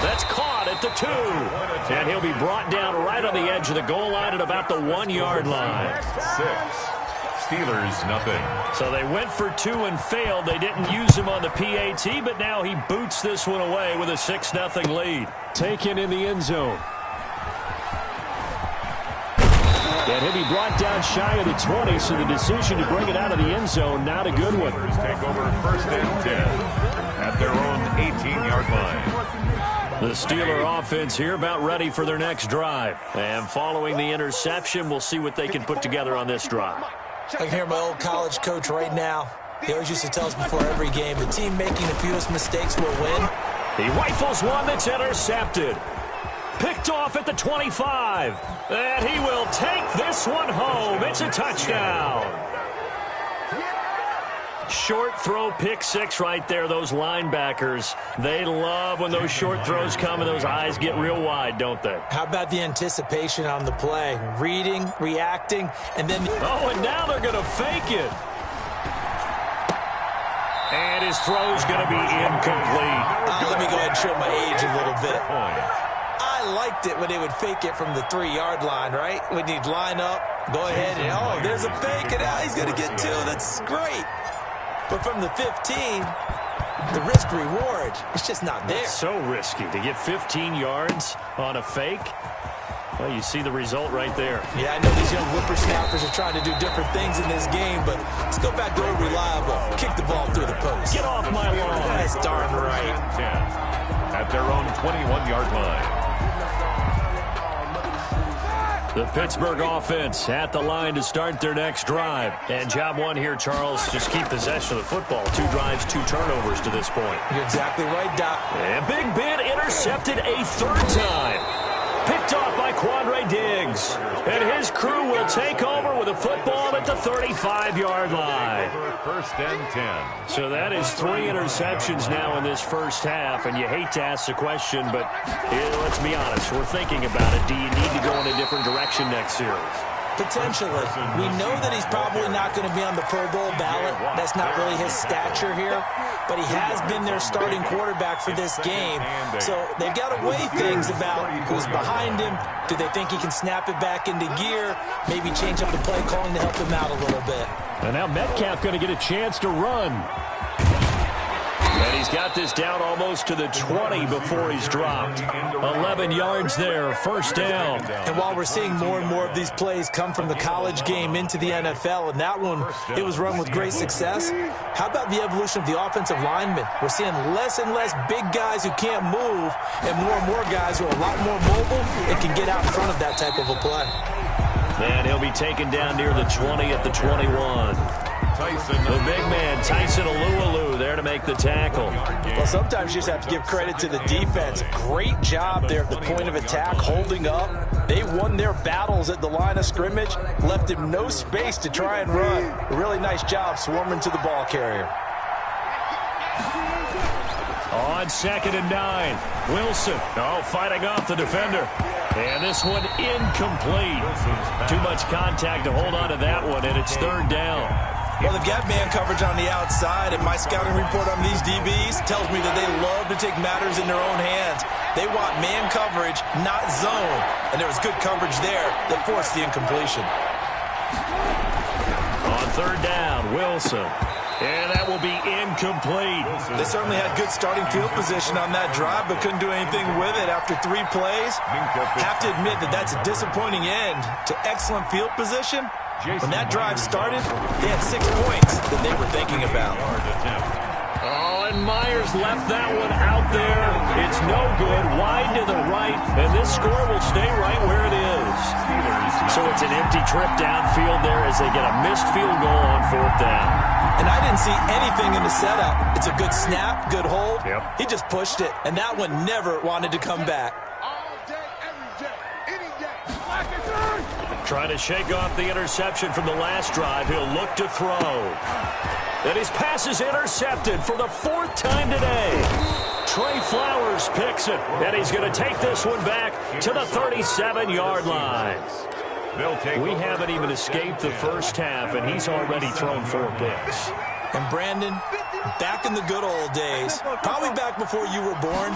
That's caught at the 2. And he'll be brought down right on the edge of the goal line at about the 1-yard line. 6. Steelers, nothing. So they went for 2 and failed. They didn't use him on the PAT, but now he boots this one away with a 6-0 lead. Taken in the end zone. And he'll be brought down shy of the 20, so the decision to bring it out of the end zone, not a good one. Take over first and 10 at their own 18-yard line. The Steeler offense here about ready for their next drive. And following the interception, we'll see what they can put together on this drive. I can hear my old college coach right now. He always used to tell us before every game, the team making the fewest mistakes will win. He rifles one that's intercepted. Picked off at the 25. And he will take this one home. It's a touchdown. Short throw, pick six right there. Those linebackers, they love when those short throws come and those eyes get real wide, don't they? How about the anticipation on the play? Reading, reacting, and then... Oh, and now they're going to fake it. And his throw's going to be incomplete. Let me go ahead and show my age a little bit. I liked it when they would fake it from the 3-yard line, right? When he'd line up, go ahead and, oh, there's a fake, and now he's going to get 2. That's great. But from the 15, the risk-reward, it's just not there. It's so risky to get 15 yards on a fake. Well, you see the result right there. Yeah, I know these young whippersnappers are trying to do different things in this game, but let's go back to old reliable. Kick the ball through the post. Get off my lawn. That's darn right. 10 at their own 21-yard line. The Pittsburgh offense at the line to start their next drive. And job one here, Charles, just keep possession of the football. 2 drives, 2 turnovers to this point. You're exactly right, Doc. And Big Ben intercepted a 3rd time. Picked off by Quandre Diggs. And his crew will take over with a football at the 35-yard line. First and 10. So that is 3 interceptions now in this first half. And you hate to ask the question, but let's be honest. We're thinking about it. Do you need to go in a different direction next series? Potentially. We know that he's probably not going to be on the Pro Bowl ballot. That's not really his stature here. But he has been their starting quarterback for this game. So they've got to weigh things about who's behind him. Do they think he can snap it back into gear? Maybe change up the play calling to help him out a little bit. And now Metcalf going to get a chance to run. And he's got this down almost to the 20 before he's dropped. 11 yards there, first down. And while we're seeing more and more of these plays come from the college game into the NFL, and that one, it was run with great success, how about the evolution of the offensive linemen? We're seeing less and less big guys who can't move and more guys who are a lot more mobile and can get out in front of that type of a play. And he'll be taken down near the 20 at the 21. The big man, Tyson Alualu, there to make the tackle. Well, sometimes you just have to give credit to the defense. Great job there at the point of attack, holding up. They won their battles at the line of scrimmage, left him no space to try and run. A really nice job swarming to the ball carrier. On 2nd and 9, Wilson, fighting off the defender. And this one incomplete. Too much contact to hold on to that one, and it's 3rd down. Well, they've got man coverage on the outside, and my scouting report on these DBs tells me that they love to take matters in their own hands. They want man coverage, not zone. And there was good coverage there that forced the incompletion. On 3rd down, Wilson. And that will be incomplete. They certainly had good starting field position on that drive, but couldn't do anything with it after 3 plays. Have to admit that that's a disappointing end to excellent field position. When that drive started, they had 6 points that they were thinking about. Oh, and Myers left that one out there. It's no good. Wide to the right, and this score will stay right where it is. So it's an empty trip downfield there as they get a missed field goal on 4th down. And I didn't see anything in the setup. It's a good snap, good hold. Yep. He just pushed it, and that one never wanted to come back. Trying to shake off the interception from the last drive. He'll look to throw. And his pass is intercepted for the 4th time today. Trey Flowers picks it, and he's going to take this one back to the 37-yard line. We haven't even escaped the first half, and he's already thrown 4 picks. And Brandon, back in the good old days, probably back before you were born,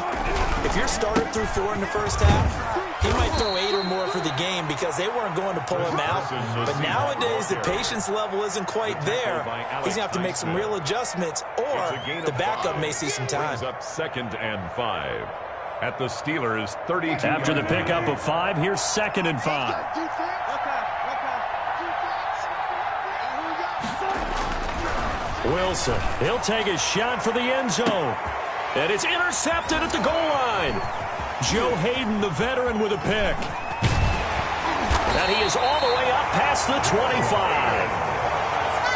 if your starter threw 4 in the first half, he might throw 8 or more for the game because they weren't going to pull him out. But nowadays, the patience level isn't quite there. He's going to have to make some real adjustments, or the backup may see some time. Up 2nd and 5 at the Steelers' 32. After the pickup of 5, here's 2nd and 5. Wilson, he'll take a shot for the end zone. And it's intercepted at the goal line. Joe Hayden, the veteran, with a pick. And he is all the way up past the 25.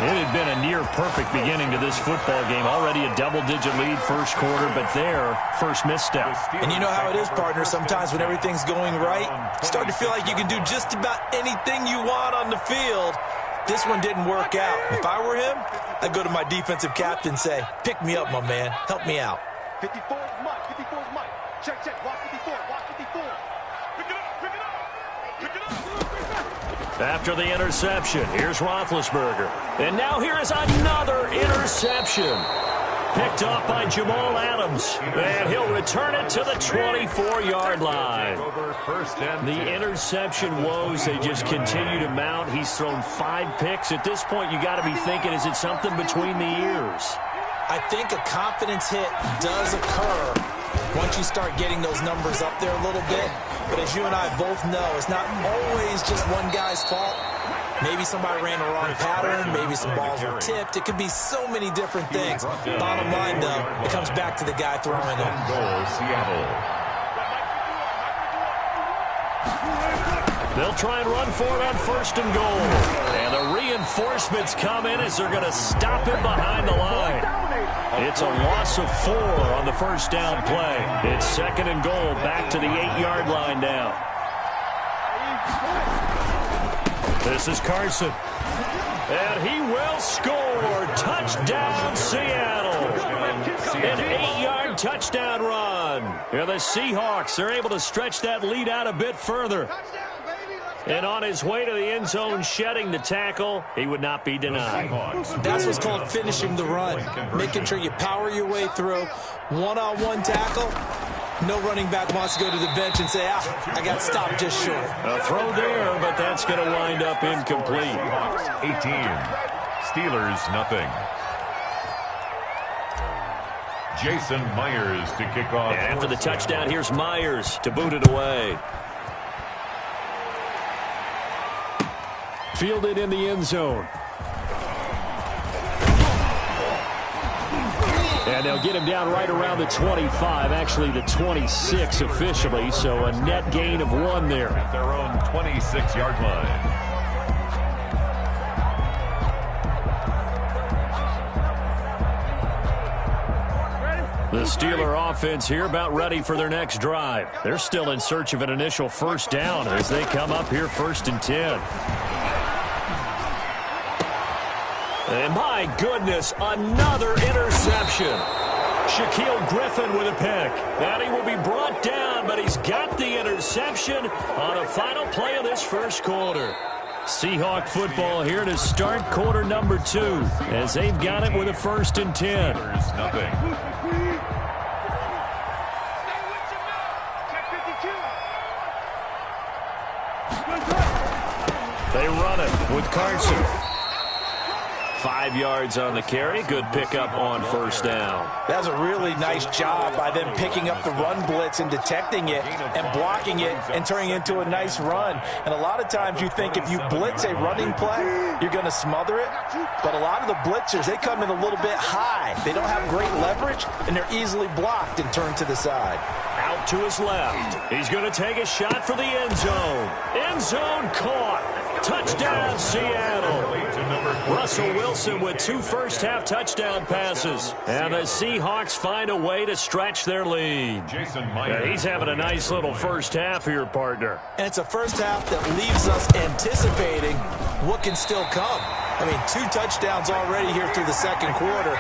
It had been a near-perfect beginning to this football game. Already a double-digit lead first quarter, but their first misstep. And you know how it is, partner. Sometimes when everything's going right, you start to feel like you can do just about anything you want on the field. This one didn't work out. If I were him, I'd go to my defensive captain and say, pick me up, my man. Help me out. 54 is Mike. 54 is Mike. Check. Watch 54. Watch 54. Pick it up. Pick it up. Pick it up. After the interception, here's Roethlisberger. And now here is another interception. Picked off by Jamal Adams. And he'll return it to the 24-yard line. The interception woes, they just continue to mount. He's thrown 5 picks. At this point, you got to be thinking, is it something between the ears? I think a confidence hit does occur once you start getting those numbers up there a little bit. But as you and I both know, it's not always just one guy's fault. Maybe somebody ran the wrong pattern. Maybe some balls were tipped. It could be so many different things. Bottom line, though, it comes back to the guy throwing them. Goal, Seattle. They'll try and run for it on first and goal. And the reinforcements come in as they're going to stop him behind the line. It's a loss of 4 on the first down play. It's second and goal back to the 8-yard line now. This is Carson. And he will score. Touchdown, Seattle. An 8-yard touchdown run. And the Seahawks are able to stretch that lead out a bit further. And on his way to the end zone, shedding the tackle, he would not be denied. That's what's called finishing the run. Making sure you power your way through. One-on-one tackle. No running back wants to go to the bench and say, I got stopped just short. A throw there, but that's going to wind up incomplete. 18. Steelers, nothing. Jason Myers to kick off. And after the touchdown, here's Myers to boot it away. Fielded in the end zone. And they'll get him down right around the 25, actually the 26 officially, so a net gain of 1 there. At their own 26-yard line. The Steeler offense here about ready for their next drive. They're still in search of an initial first down as they come up here first and 10. And my goodness, another interception. Shaquille Griffin with a pick. And he will be brought down, but he's got the interception on a final play of this first quarter. Seahawk football here to start quarter number 2 as they've got it with a first and 10. Nothing. They run it with Carson. 5 yards on the carry. Good pickup on first down. That was a really nice job by them picking up the run blitz and detecting it and blocking it and turning it into a nice run. And a lot of times you think if you blitz a running play, you're going to smother it. But a lot of the blitzers, they come in a little bit high. They don't have great leverage, and they're easily blocked and turned to the side. Out to his left. He's going to take a shot for the end zone. End zone caught. Touchdown, Seattle. Russell Wilson with 2 first-half touchdown passes. And the Seahawks find a way to stretch their lead. Jason Myers. He's having a nice little first half here, partner. And it's a first half that leaves us anticipating what can still come. I mean, 2 touchdowns already here through the second quarter.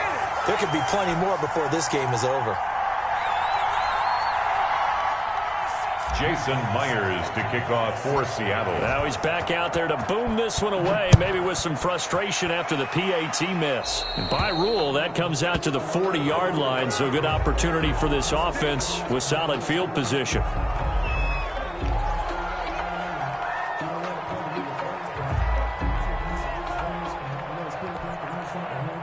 There could be plenty more before this game is over. Jason Myers to kick off for Seattle. Now he's back out there to boom this one away, maybe with some frustration after the PAT miss. And by rule, that comes out to the 40-yard line, so good opportunity for this offense with solid field position.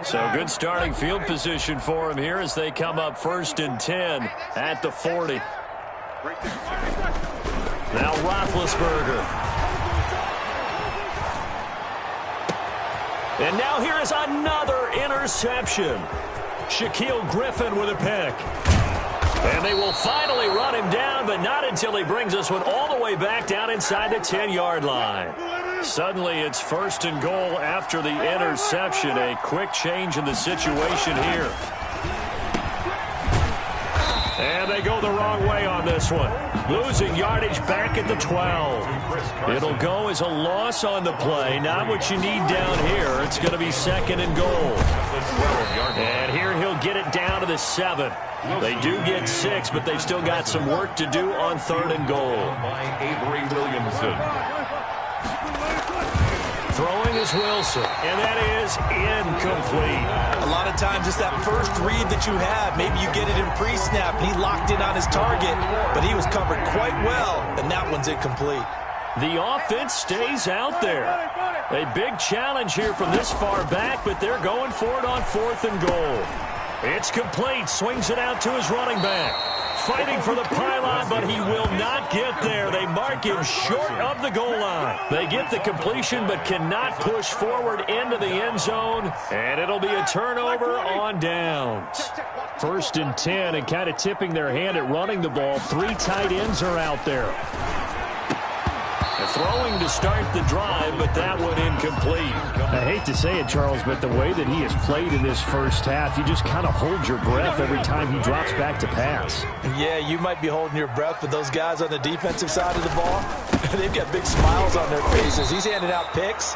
So good starting field position for him here as they come up first and 10 at the 40. Now Roethlisberger. And now here is another interception. Shaquille Griffin with a pick. And they will finally run him down, but not until he brings this one all the way back down inside the 10-yard line. Suddenly it's 1st and goal after the interception. A quick change in the situation here. And they go the wrong way on this one. Losing yardage back at the 12. It'll go as a loss on the play. Not what you need down here. It's going to be 2nd and goal. And here he'll get it down to the 7. They do get 6, but they've still got some work to do on 3rd and goal. By Avery Williamson. Throwing is Wilson, and that is incomplete. A lot of times it's that first read that you have. Maybe you get it in pre-snap, and he locked in on his target, but he was covered quite well, and that one's incomplete. The offense stays out there. A big challenge here from this far back, but they're going for it on 4th and goal. It's complete. Swings it out to his running back. Fighting for the pylon, but he will not get there. They mark him short of the goal line. They get the completion, but cannot push forward into the end zone, and it'll be a turnover on downs. 1st and 10, and kind of tipping their hand at running the ball. 3 tight ends are out there. Throwing to start the drive, but that one incomplete. I hate to say it, Charles, but the way that he has played in this first half, you just kind of hold your breath every time he drops back to pass. Yeah, you might be holding your breath, but those guys on the defensive side of the ball, they've got big smiles on their faces. He's handing out picks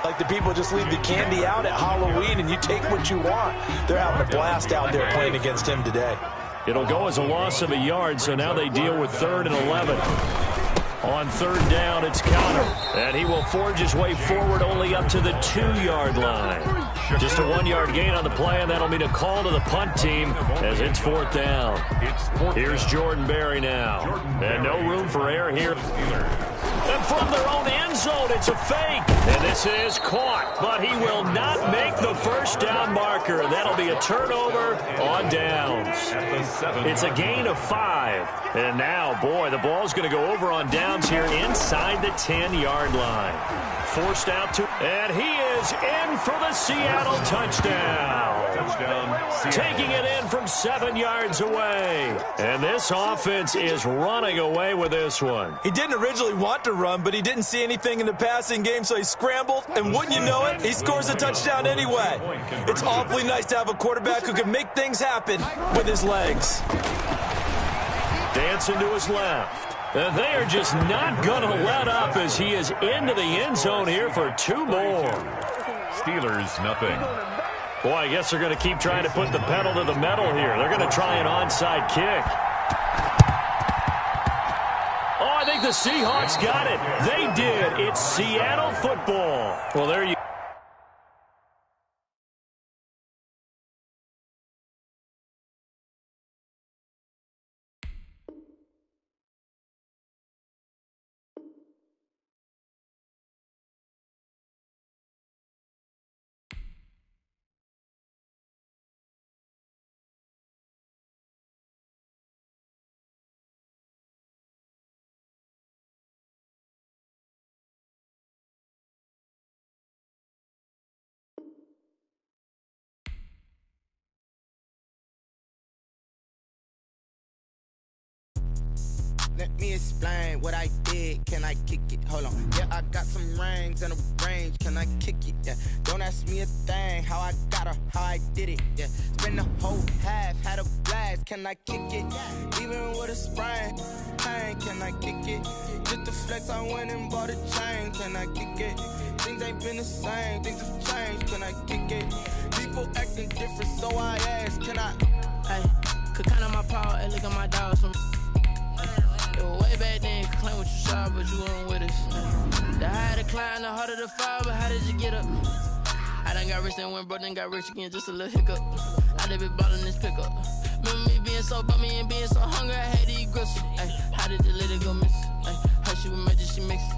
like the people just leave the candy out at Halloween, and you take what you want. They're having a blast out there playing against him today. It'll go as a loss of a yard, so now they deal with 3rd and 11. On 3rd down, it's Connor, and he will forge his way forward only up to the 2-yard line. Just a 1-yard gain on the play, and that'll mean a call to the punt team as it's 4th down. Here's Jordan Berry now, and no room for error here. And from their own end zone, it's a fake. And this is caught, but he will not make the 1st down marker. That'll be a turnover on downs. It's a gain of 5. And now, boy, the ball's going to go over on downs here inside the 10-yard line. Forced out to, and he is in for the Seattle touchdown. Taking it in from 7 yards away. And this offense is running away with this one. He didn't originally want to run, but he didn't see anything in the passing game, so he scrambled, and wouldn't you know it, he scores a touchdown anyway. It's awfully nice to have a quarterback who can make things happen with his legs. Dancing to his left. And they are just not going to let up as he is into the end zone here for 2 more. Steelers, nothing. Boy, I guess they're going to keep trying to put the pedal to the metal here. They're going to try an onside kick. Oh, I think the Seahawks got it. They did. It's Seattle football. Well, there you go. Let me explain what I did. Can I kick it? Hold on. Yeah, I got some rings and a range. Can I kick it? Yeah. Don't ask me a thing. How I got her, how I did it. Yeah. Spend the whole half, had a blast. Can I kick it? Even with a sprain, pain. Can I kick it? Just the flex, I went and bought a chain. Can I kick it? Things ain't been the same. Things have changed. Can I kick it? People acting different, so I ask. Can I? Hey, could count on my power and look at my dogs from. Way back then, you could claim what you saw, but you weren't with us. The higher the climb, the harder the fall, but how did you get up? I done got rich and went broke, then got rich again, just a little hiccup. I done been ballin' this pickup. Remember me being so bummy and being so hungry, I had to eat gristle. Ay, how did you let it go miss? Ay, how she was magic, she mixed.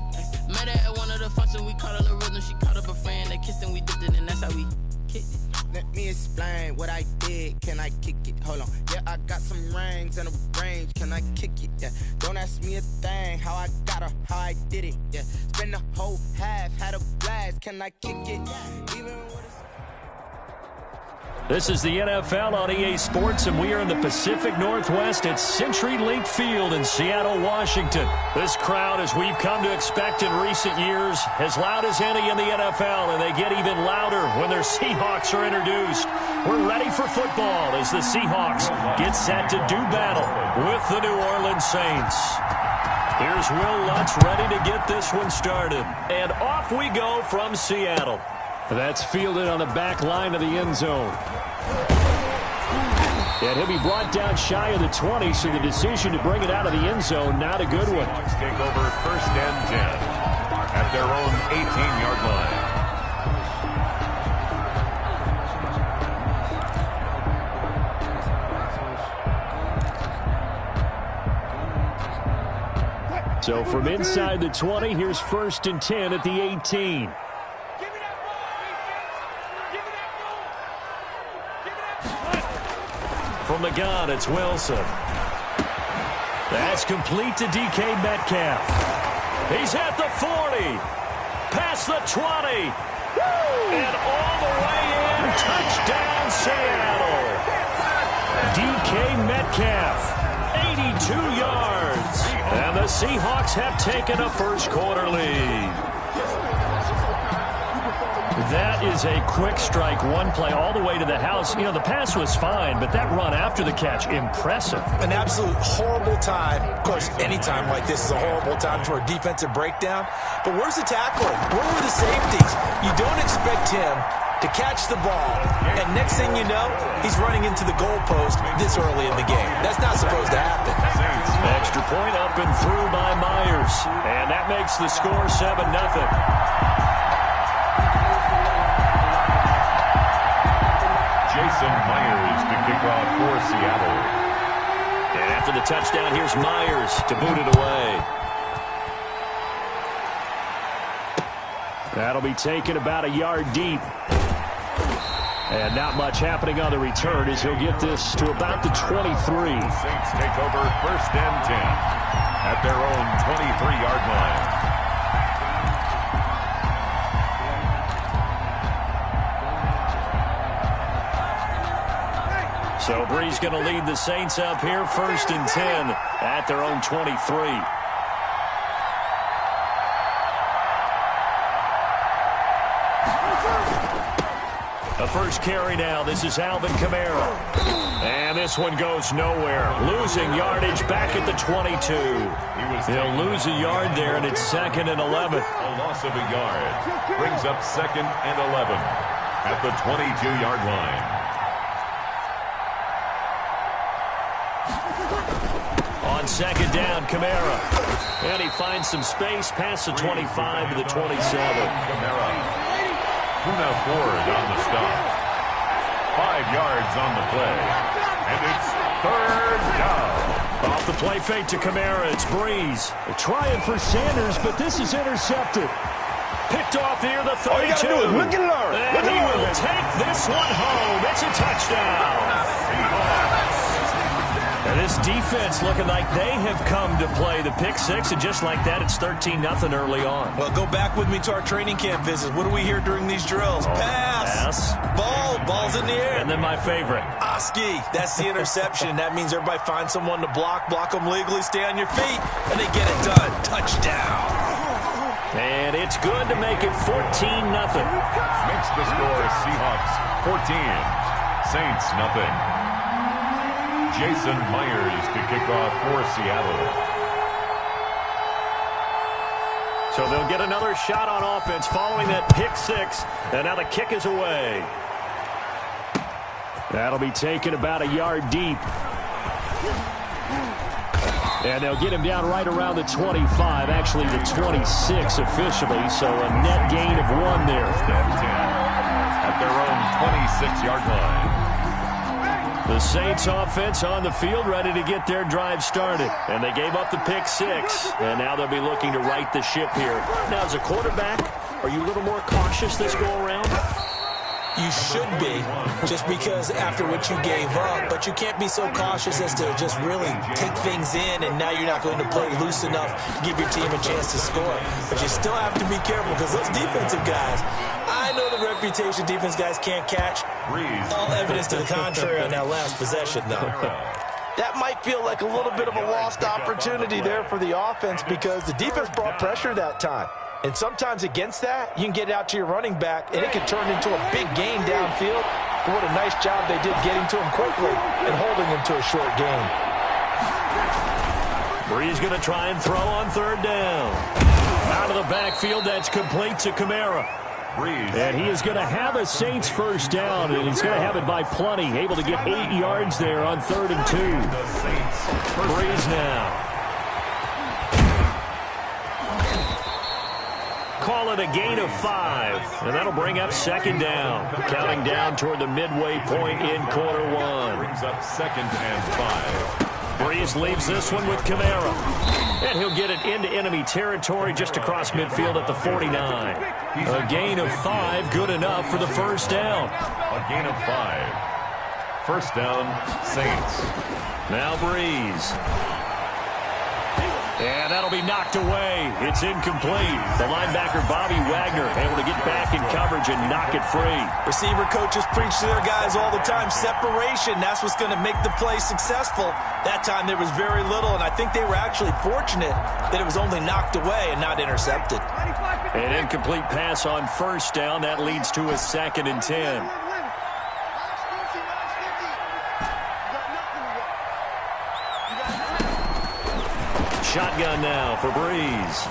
Met her at one of the functions, we caught her the rhythm, she caught up a friend, they kissed and we dipped it, and that's how we kicked it. Let me explain what I did. Can I kick it? Hold on. Yeah, I got some rings and a range. Can I kick it? Yeah. Don't ask me a thing. How I got her, how I did it. Yeah. Spend the whole half, had a blast. Can I kick it? Even This is the NFL on EA Sports, and we are in the Pacific Northwest at CenturyLink Field in Seattle, Washington. This crowd, as we've come to expect in recent years, as loud as any in the NFL, and they get even louder when their Seahawks are introduced. We're ready for football as the Seahawks get set to do battle with the New Orleans Saints. Here's Will Lutz ready to get this one started. And off we go from Seattle. That's fielded on the back line of the end zone. And he'll be brought down shy of the 20, so the decision to bring it out of the end zone, not a good one. Seahawks take over 1st and 10 at their own 18-yard line. So from inside the 20, here's 1st and 10 at the 18. From the gun, it's Wilson. That's complete to DK Metcalf. He's at the 40. Past the 20. And all the way in. Touchdown, Seattle. DK Metcalf, 82 yards. And the Seahawks have taken a first-quarter lead. That is a quick strike, one play all the way to the house. You know, the pass was fine, but that run after the catch, impressive. An absolute horrible time. Of course, any time like this is a horrible time for a defensive breakdown. But where's the tackling? Where were the safeties? You don't expect him to catch the ball, and next thing you know, he's running into the goalpost this early in the game. That's not supposed to happen. Extra point up and through by Myers, and that makes the score 7-0. Jason Myers to kick off for Seattle. And after the touchdown, here's Myers to boot it away. That'll be taken about a yard deep. And not much happening on the return as he'll get this to about the 23. Saints take over 1st and 10 at their own 23-yard line. So Bree's going to lead the Saints up here, 1st and 10 at their own 23. The first carry now. This is Alvin Kamara. And this one goes nowhere. Losing yardage back at the 22. They'll lose a yard there, and it's 2nd and 11. A loss of a yard brings up 2nd and 11 at the 22-yard line. On 2nd down, Kamara. And he finds some space past the 25 to the 27. Kamara. Puna Ford on the stop. 5 yards on the play. And it's 3rd down. Off the play fake to Kamara, it's Breeze. They're trying for Sanders, but this is intercepted. Picked off near the 32. All you gotta do is look and learn. And he will take this one home. It's a touchdown. And this defense looking like they have come to play the pick six, and just like that, it's 13-0 early on. Well, go back with me to our training camp visit. What do we hear during these drills? Pass. Ball's in the air. And then my favorite. Oski, that's the interception. That means everybody finds someone to block them legally, stay on your feet, and they get it done. Touchdown. And it's good to make it 14-0. Makes the score Seahawks 14, Saints nothing. Jason Myers to kick off for Seattle. So they'll get another shot on offense following that pick six. And now the kick is away. That'll be taken about a yard deep. And they'll get him down right around the 25, actually the 26 officially. So a net gain of 1 there. At their own 26-yard line. The Saints offense on the field ready to get their drive started. And they gave up the pick six. And now they'll be looking to right the ship here. Now, as a quarterback, are you a little more cautious this go-around? You should be, just because after what you gave up. But you can't be so cautious as to just really take things in, and now you're not going to play loose enough to give your team a chance to score. But you still have to be careful, because those defensive guys, I know the reputation defense guys can't catch. All evidence to the contrary on that last possession, though. That might feel like a little bit of a lost opportunity there for the offense because the defense brought pressure that time. And sometimes against that, you can get it out to your running back, and it can turn into a big gain downfield. But what a nice job they did getting to him quickly and holding him to a short gain. Brees going to try and throw on third down. Out of the backfield, that's complete to Kamara. And he is going to have a Saints first down, and he's going to have it by plenty. Able to get 8 yards there on 3rd and 2. Brees now. Call it a gain of 5, and that'll bring up 2nd down. Counting down toward the midway point in quarter 1. Brings up 2nd and 5. Brees leaves this one with Kamara. And he'll get it into enemy territory just across midfield at the 49. A gain of 5, good enough for the first down. A gain of 5. First down, Saints. Now Brees. And that'll be knocked away. It's incomplete. The linebacker, Bobby Wagner, able to get back in coverage and knock it free. Receiver coaches preach to their guys all the time. Separation, that's what's going to make the play successful. That time there was very little, and I think they were actually fortunate that it was only knocked away and not intercepted. An incomplete pass on first down. That leads to a 2nd and 10. Shotgun now for Brees.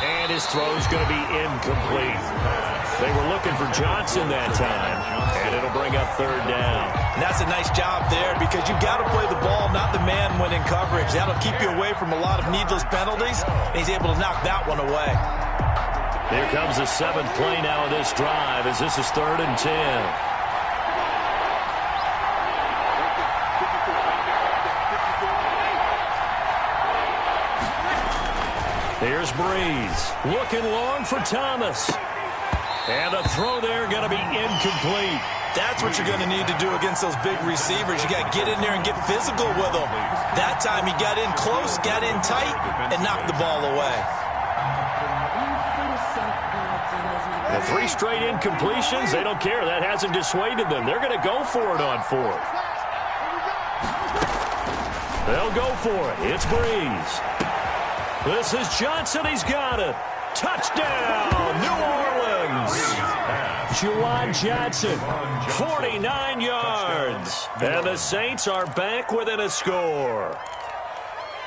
And his throw's going to be incomplete. They were looking for Johnson that time. And it'll bring up 3rd down. And that's a nice job there because you've got to play the ball, not the man when in coverage. That'll keep you away from a lot of needless penalties. And he's able to knock that one away. Here comes the 7th play now of this drive as this is 3rd and 10. Here's Brees, looking long for Thomas. And the throw there going to be incomplete. That's what you're going to need to do against those big receivers. You got to get in there and get physical with them. That time he got in close, got in tight, and knocked the ball away. The 3 straight incompletions, they don't care. That hasn't dissuaded them. They're going to go for it on 4th. They'll go for it. It's Brees. This is Johnson. He's got it. Touchdown, New Orleans. Juwan Johnson, 49 yards. And the Saints are back within a score.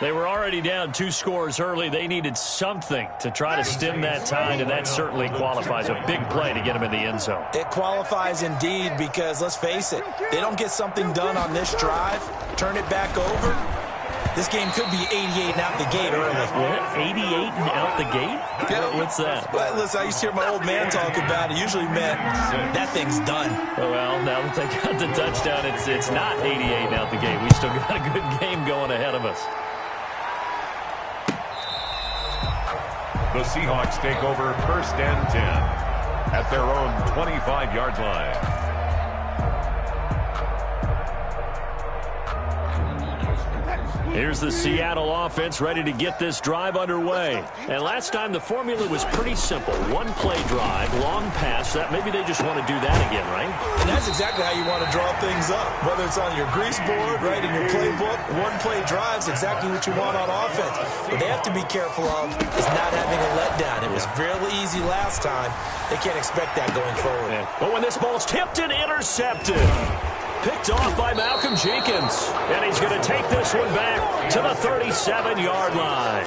They were already down 2 scores early. They needed something to try to stem that tide, and that certainly qualifies. A big play to get them in the end zone. It qualifies indeed because, let's face it, they don't get something done on this drive, turn it back over. This game could be 88 and out the gate early. What? 88 and out the gate? Yeah. What's that? Well, listen, I used to hear my old man talk about it. Usually meant that thing's done. Well, now that they got the touchdown, it's not 88 and out the gate. We still got a good game going ahead of us. The Seahawks take over 1st and 10 at their own 25-yard line. Here's the Seattle offense ready to get this drive underway. And last time the formula was pretty simple. 1-play drive, long pass. That maybe they just want to do that again, right? And that's exactly how you want to draw things up. Whether it's on your grease board, right, in your playbook, 1-play drive is exactly what you want on offense. What they have to be careful of is not having a letdown. It was really easy last time. They can't expect that going forward. Yeah. But when this ball's tipped and intercepted. Picked off by Malcolm Jenkins. And he's going to take this one back to the 37-yard line.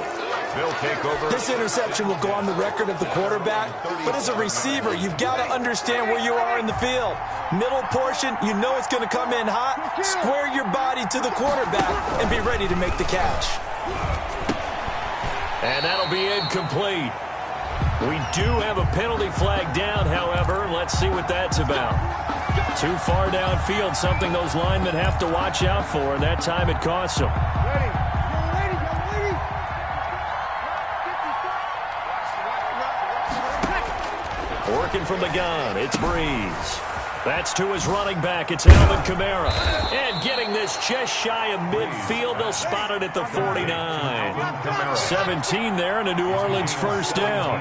They'll take over. This interception will go on the record of the quarterback. But as a receiver, you've got to understand where you are in the field. Middle portion, you know it's going to come in hot. Square your body to the quarterback and be ready to make the catch. And that'll be incomplete. We do have a penalty flag down, however. Let's see what that's about. Too far downfield, something those linemen have to watch out for, and that time it costs them. Working from the gun, it's Brees. That's to his running back, it's Alvin Kamara. And getting this just shy of midfield, they'll spot it at the 49. 17 there, and a New Orleans first down.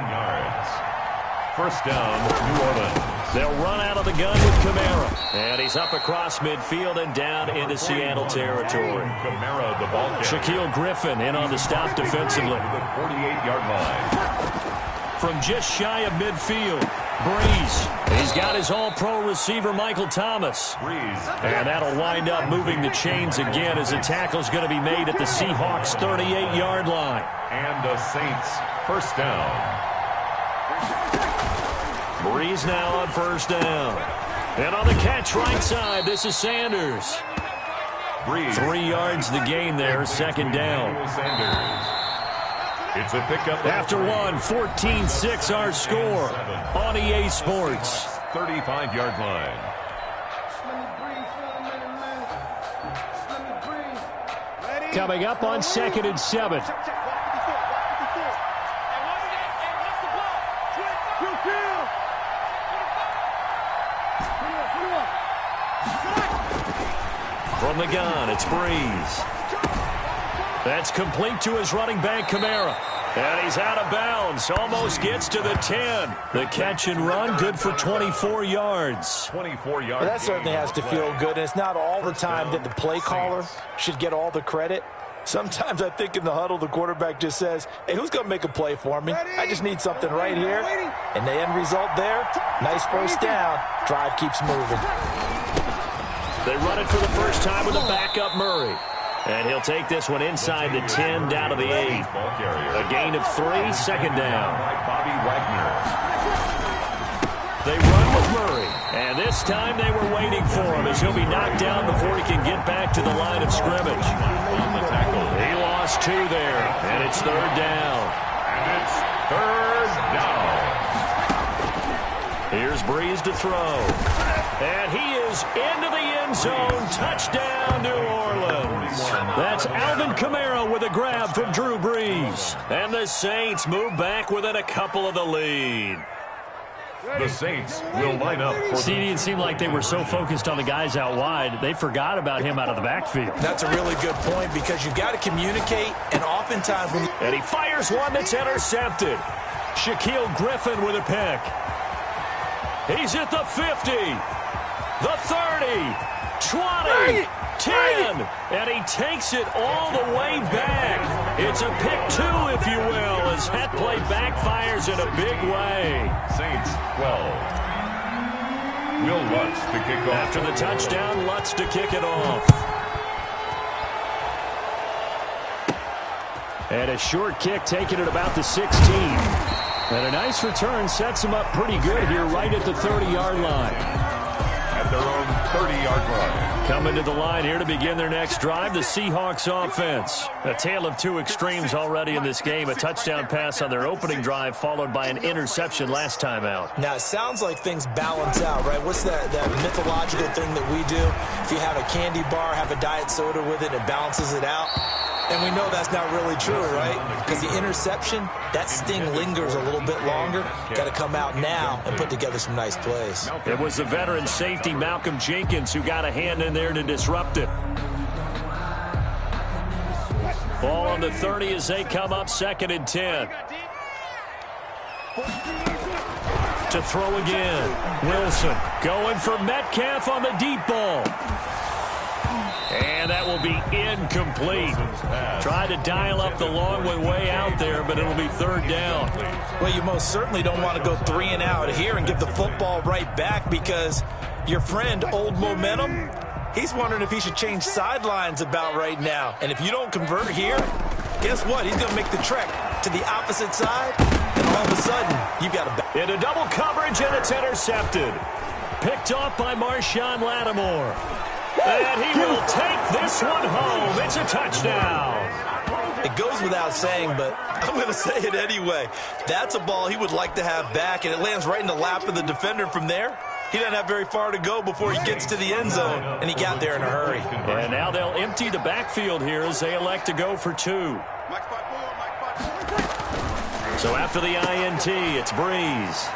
First down, New Orleans. They'll run out of the gun with Kamara. And he's up across midfield and down into Seattle territory. Kamara, the ball carrier. Shaquille Griffin in on the stop defensively. The 48-yard line. From just shy of midfield, Breeze. He's got his all-pro receiver, Michael Thomas. Breeze. And that'll wind up moving the chains again as the tackle's going to be made at the Seahawks' 38-yard line. And the Saints, first down. Breeze now on first down. And on the catch right side, this is Sanders. Breeze. 3 yards the gain there, second down. Sanders. It's a pickup. After one, 14-6 our score on EA Sports. 35-yard line. Coming up on 2nd and 7. From the gun, it's Breeze. That's complete to his running back, Kamara. And he's out of bounds. Almost gets to the 10. The catch and run, good for 24 yards. 24 yards. Well, that certainly has to feel good. And it's not all the time that the play caller should get all the credit. Sometimes I think in the huddle, the quarterback just says, hey, who's going to make a play for me? I just need something right here. And the end result there, nice first down. Drive keeps moving. They run it for the first time with a backup Murray. And he'll take this one inside the 10 down to the 8. A gain of 3, second down. Bobby Wagner. They run with Murray. And this time they were waiting for him as he'll be knocked down before he can get back to the line of scrimmage. He lost 2 there. And it's third down. And it's third down. Here's Breeze to throw. And he is into the end zone. Touchdown, New Orleans. That's Alvin Kamara with a grab from Drew Brees. And the Saints move back within a couple of the lead. The Saints will line up for CD, it seemed like they were so focused on the guys out wide, they forgot about him out of the backfield. That's a really good point because you've got to communicate, and oftentimes when and he fires one that's intercepted. Shaquille Griffin with a pick. He's at the 50, the 30, 20, 10, and he takes it all the way back. It's a pick 2, if you will, as that play backfires in a big way. Saints 12. Will Lutz to kick off. After the touchdown, Lutz to kick it off. And a short kick taken at about the 16. And a nice return sets him up pretty good here right at the 30-yard line. At their own 30-yard line. Coming to the line here to begin their next drive, the Seahawks offense. A tale of 2 extremes already in this game. A touchdown pass on their opening drive followed by an interception last time out. Now, it sounds like things balance out, right? What's that mythological thing that we do? If you have a candy bar, have a diet soda with it, it balances it out. And we know that's not really true, right? Because the interception, that sting lingers a little bit longer. Got to come out now and put together some nice plays. It was the veteran safety Malcolm Jenkins who got a hand in there to disrupt it. Ball on the 30 as they come up, 2nd and 10. To throw again. Wilson going for Metcalf on the deep ball. And that will be incomplete. Tried to dial up the long way out there, but it'll be third down. Well, you most certainly don't want to go 3 and out here and give the football right back because your friend, Old Momentum, he's wondering if he should change sidelines about right now. And if you don't convert here, guess what? He's going to make the trek to the opposite side, and all of a sudden, you've got a... Into double coverage, and it's intercepted. Picked off by Marshawn Lattimore. And he will take this one home. It's a touchdown. It goes without saying, but I'm going to say it anyway. That's a ball he would like to have back, and it lands right in the lap of the defender from there. He doesn't have very far to go before he gets to the end zone, and he got there in a hurry. And now they'll empty the backfield here as they elect to go for 2. So after the INT, it's Breeze.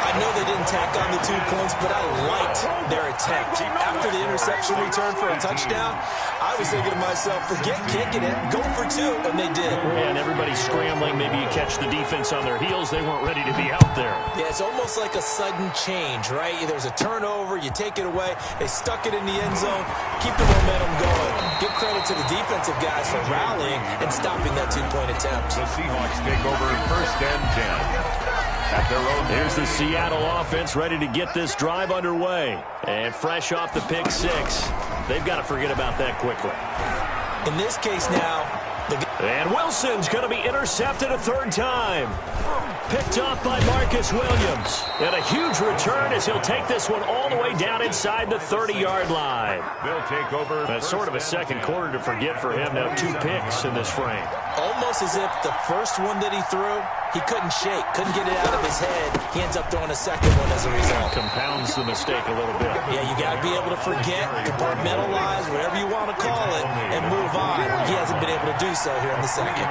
I know they didn't tack on the 2 points, but I liked their attempt. After the interception return for a touchdown, I was thinking to myself, forget kicking it, go for 2, and they did. And everybody's scrambling. Maybe you catch the defense on their heels. They weren't ready to be out there. Yeah, it's almost like a sudden change, right? There's a turnover, you take it away, they stuck it in the end zone, keep the momentum going. Give credit to the defensive guys for rallying and stopping that 2-point attempt. The Seahawks take over 1st and 10. At their own. Here's the Seattle offense ready to get this drive underway. And fresh off the pick 6, they've got to forget about that quickly. In this case now, and Wilson's going to be intercepted a 3rd time. Picked off by Marcus Williams. And a huge return as he'll take this one all the way down inside the 30-yard line. They'll take over. That's sort of a second quarter to forget for him. Now 2 picks in this frame. Almost as if the first one that he threw, he couldn't shake, couldn't get it out of his head. He ends up throwing a second one as a result. Compounds the mistake a little bit. Yeah, you got to be able to forget, compartmentalize, whatever you want to call it, and move on. He hasn't been able to do so here in the second.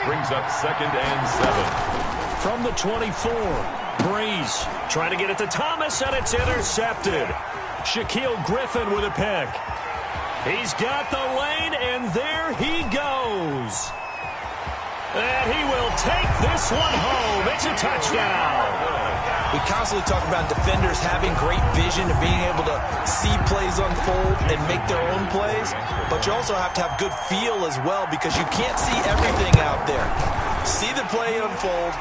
Brings up 2nd and 7. From the 24, Breeze trying to get it to Thomas, and it's intercepted. Shaquille Griffin with a pick. He's got the lane, and there he goes. And he will take this one home. It's a touchdown. We constantly talk about defenders having great vision and being able to see plays unfold and make their own plays, but you also have to have good feel as well because you can't see everything out there. See the play unfold,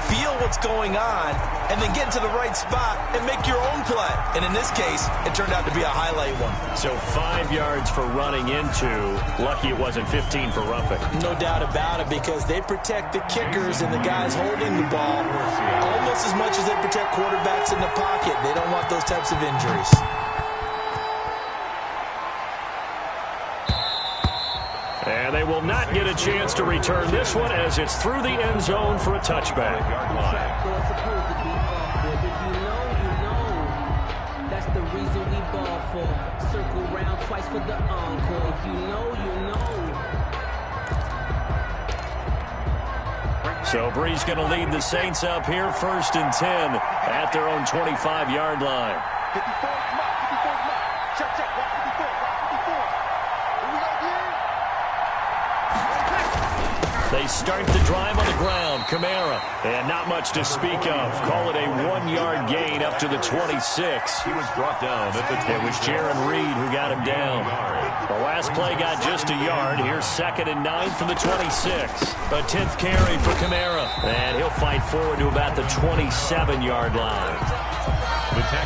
feel what's going on, and then get into the right spot and make your own play. And in this case, it turned out to be a highlight one. So 5 yards for running into. Lucky it wasn't 15 for roughing. No doubt about it, because they protect the kickers and the guys holding the ball almost as much as they protect quarterbacks in the pocket. They don't want those types of injuries. And they will not get a chance to return this one as it's through the end zone for a touchback. That's the reason we ball for. Circle round twice for the encore. If you know, you know. So Breeze going to lead the Saints up here 1st and 10 at their own 25-yard line. 54, check, walk 54, Here we go, They start the drive on the ground. Kamara, and not much to speak of. Call it a 1-yard gain up to the 26. He was brought down at the 20. It was Jaron Reed who got him down. The last play got just a yard. Here's 2nd and 9 from the 26. A 10th carry for Kamara. And he'll fight forward to about the 27-yard line.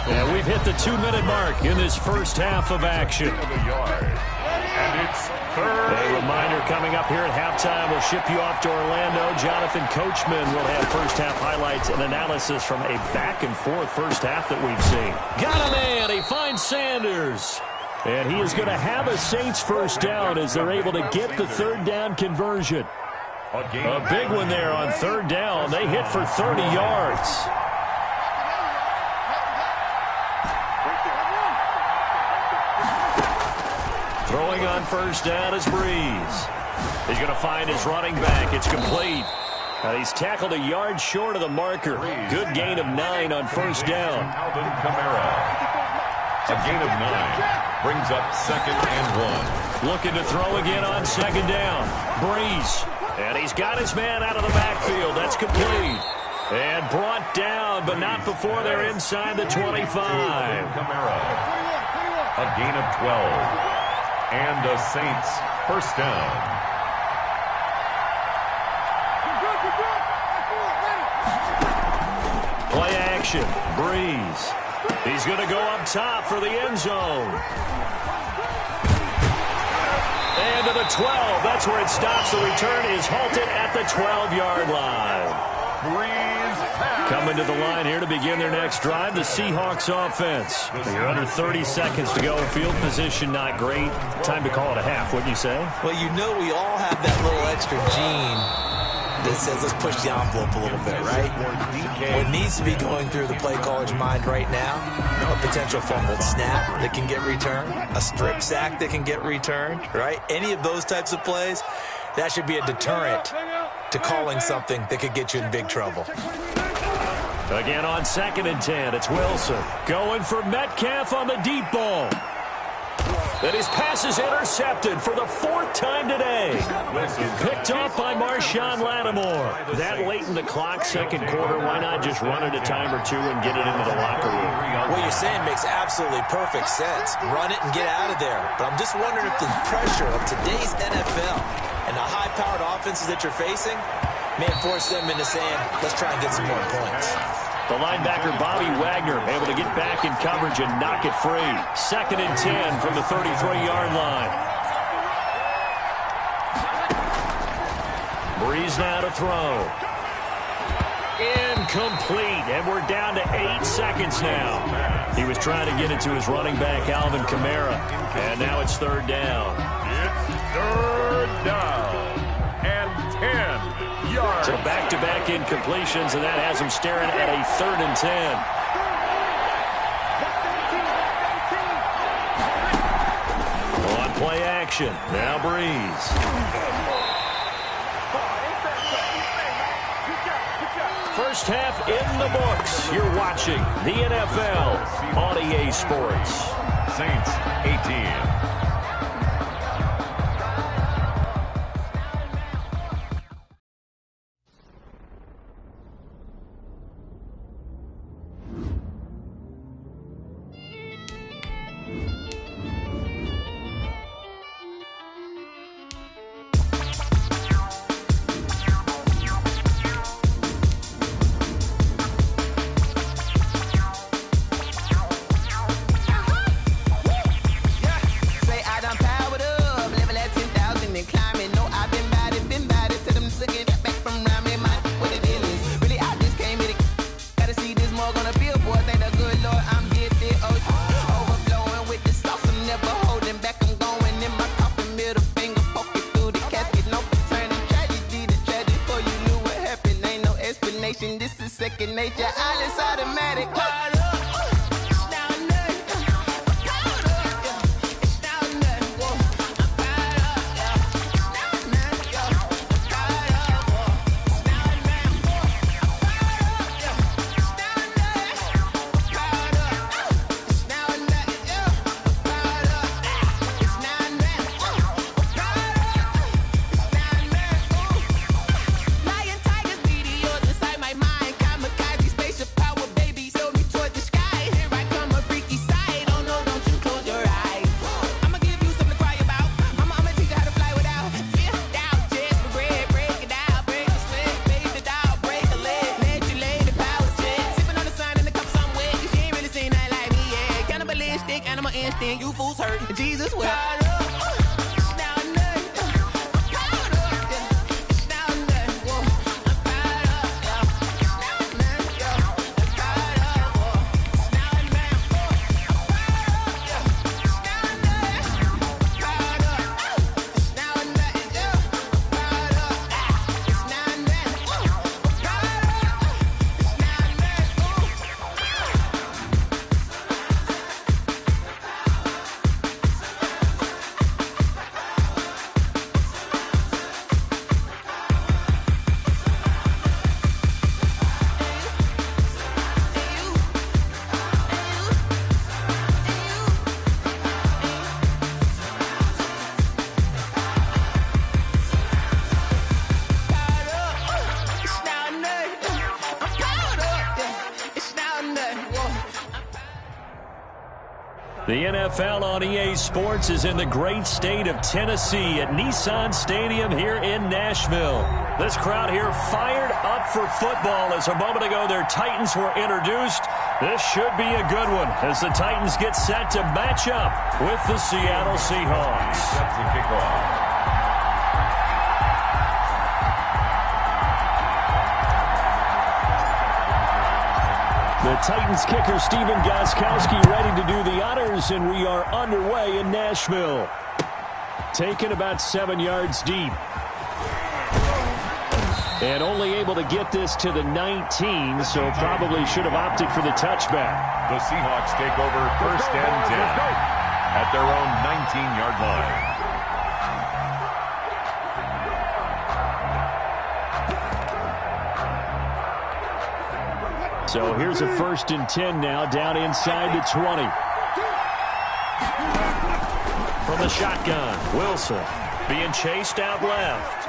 And we've hit the 2-minute mark in this first half of action. And it's 3rd. A reminder coming up here at halftime. We'll ship you off to Orlando. Jonathan Coachman will have first half highlights and analysis from a back-and-forth first half that we've seen. Got a man. He finds Sanders. And he is going to have a Saints first down as they're able to get the 3rd down conversion. A big one there on 3rd down. They hit for 30 yards. Throwing on first down is Breeze. He's going to find his running back. It's complete. He's tackled a yard short of the marker. Good gain of 9 on first down. Alvin Kamara. A gain of 9 brings up 2nd and 1. Looking to throw again on 2nd down. Breeze. And he's got his man out of the backfield. That's complete. And brought down, but not before they're inside the 25. Kamara. A gain of 12. And the Saints first down. Play action. Breeze. He's going to go up top for the end zone. And to the 12. That's where it stops. The return is halted at the 12-yard line. Coming to the line here to begin their next drive, the Seahawks offense. You're under 30 seconds to go. Field position not great. Time to call it a half, wouldn't you say? Well, you know we all have that little extra gene that says let's push the envelope a little bit, right? What needs to be going through the play caller's mind right now, a potential fumbled snap that can get returned, a strip sack that can get returned, right? Any of those types of plays, that should be a deterrent to calling something that could get you in big trouble. Again on 2nd and 10, it's Wilson. Going for Metcalf on the deep ball. And his pass is intercepted for the 4th time today. Picked off by Marshawn Lattimore. That late in the clock, second quarter, why not just run it a time or two and get it into the locker room? What you're saying makes absolutely perfect sense. Run it and get out of there. But I'm just wondering if the pressure of today's NFL and the high-powered offenses that you're facing may force them into saying, let's try and get some more points. The linebacker, Bobby Wagner, able to get back in coverage and knock it free. 2nd and 10 from the 33-yard line. Breeze now to throw. Incomplete, and we're down to 8 seconds now. He was trying to get it to his running back, Alvin Kamara, and now it's 3rd down. It's 3rd down and 10 yards. So back-to-back incompletions, and that has him staring at a 3rd and 10. On play action, now Breeze. First half in the books. You're watching the NFL on EA Sports. Saints 18. This is second nature. All is automatic. You fools hurt. Jesus will. The NFL on EA Sports is in the great state of Tennessee at Nissan Stadium here in Nashville. This crowd here fired up for football as a moment ago their Titans were introduced. This should be a good one as the Titans get set to match up with the Seattle Seahawks. That's the kickoff. The Titans kicker Stephen Gostkowski ready to do the honors, and we are underway in Nashville. Taken about 7 yards deep. And only able to get this to the 19, so probably should have opted for the touchback. The Seahawks take over 1st and 10 at their own 19-yard line. So here's a 1st and 10 now, down inside the 20. From the shotgun, Wilson being chased out left.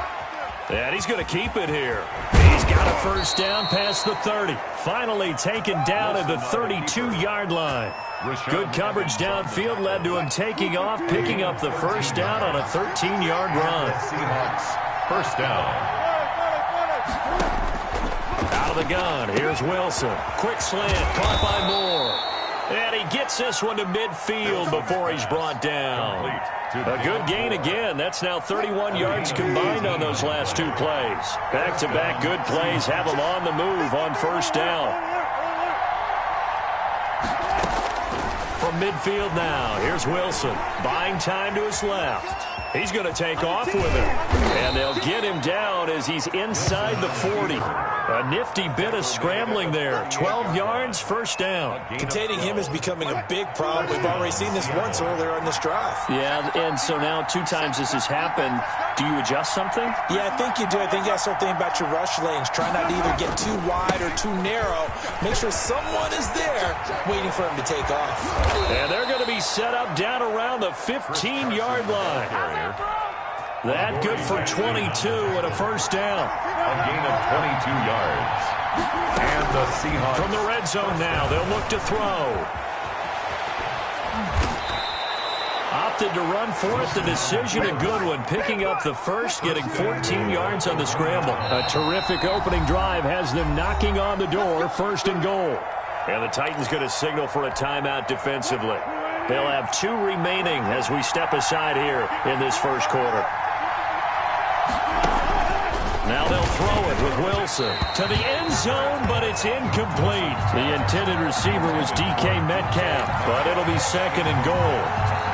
And he's going to keep it here. He's got a 1st down past the 30. Finally taken down at the 32-yard line. Good coverage downfield led to him taking off, picking up the 1st down on a 13-yard run. Seahawks, 1st down. Out of the gun, here's Wilson. Quick slant, caught by Moore. And he gets this one to midfield before he's brought down. A good gain again. That's now 31 yards combined on those last 2 plays. Back-to-back good plays have him on the move on 1st down. From midfield now, here's Wilson. Buying time to his left. He's going to take off with it. And they'll get him down as he's inside the 40. A nifty bit of scrambling there. 12 yards, 1st down. Containing him is becoming a big problem. We've already seen this once earlier in this drive. Yeah, and so now 2 times this has happened. Do you adjust something? Yeah, I think you do. I think you got to start thinking about your rush lanes. Try not to either get too wide or too narrow. Make sure someone is there waiting for him to take off. And they're going to be set up down around the 15-yard line. That good for 22 and a 1st down. A gain of 22 yards. And the Seahawks. From the red zone now, they'll look to throw. Opted to run for it. The decision a good one. Picking up the 1st, getting 14 yards on the scramble. A terrific opening drive has them knocking on the door. 1st and goal. And the Titans going to signal for a timeout defensively. They'll have 2 remaining as we step aside here in this 1st quarter. Now they'll throw it with Wilson to the end zone, but it's incomplete. The intended receiver was DK Metcalf, but it'll be 2nd and goal.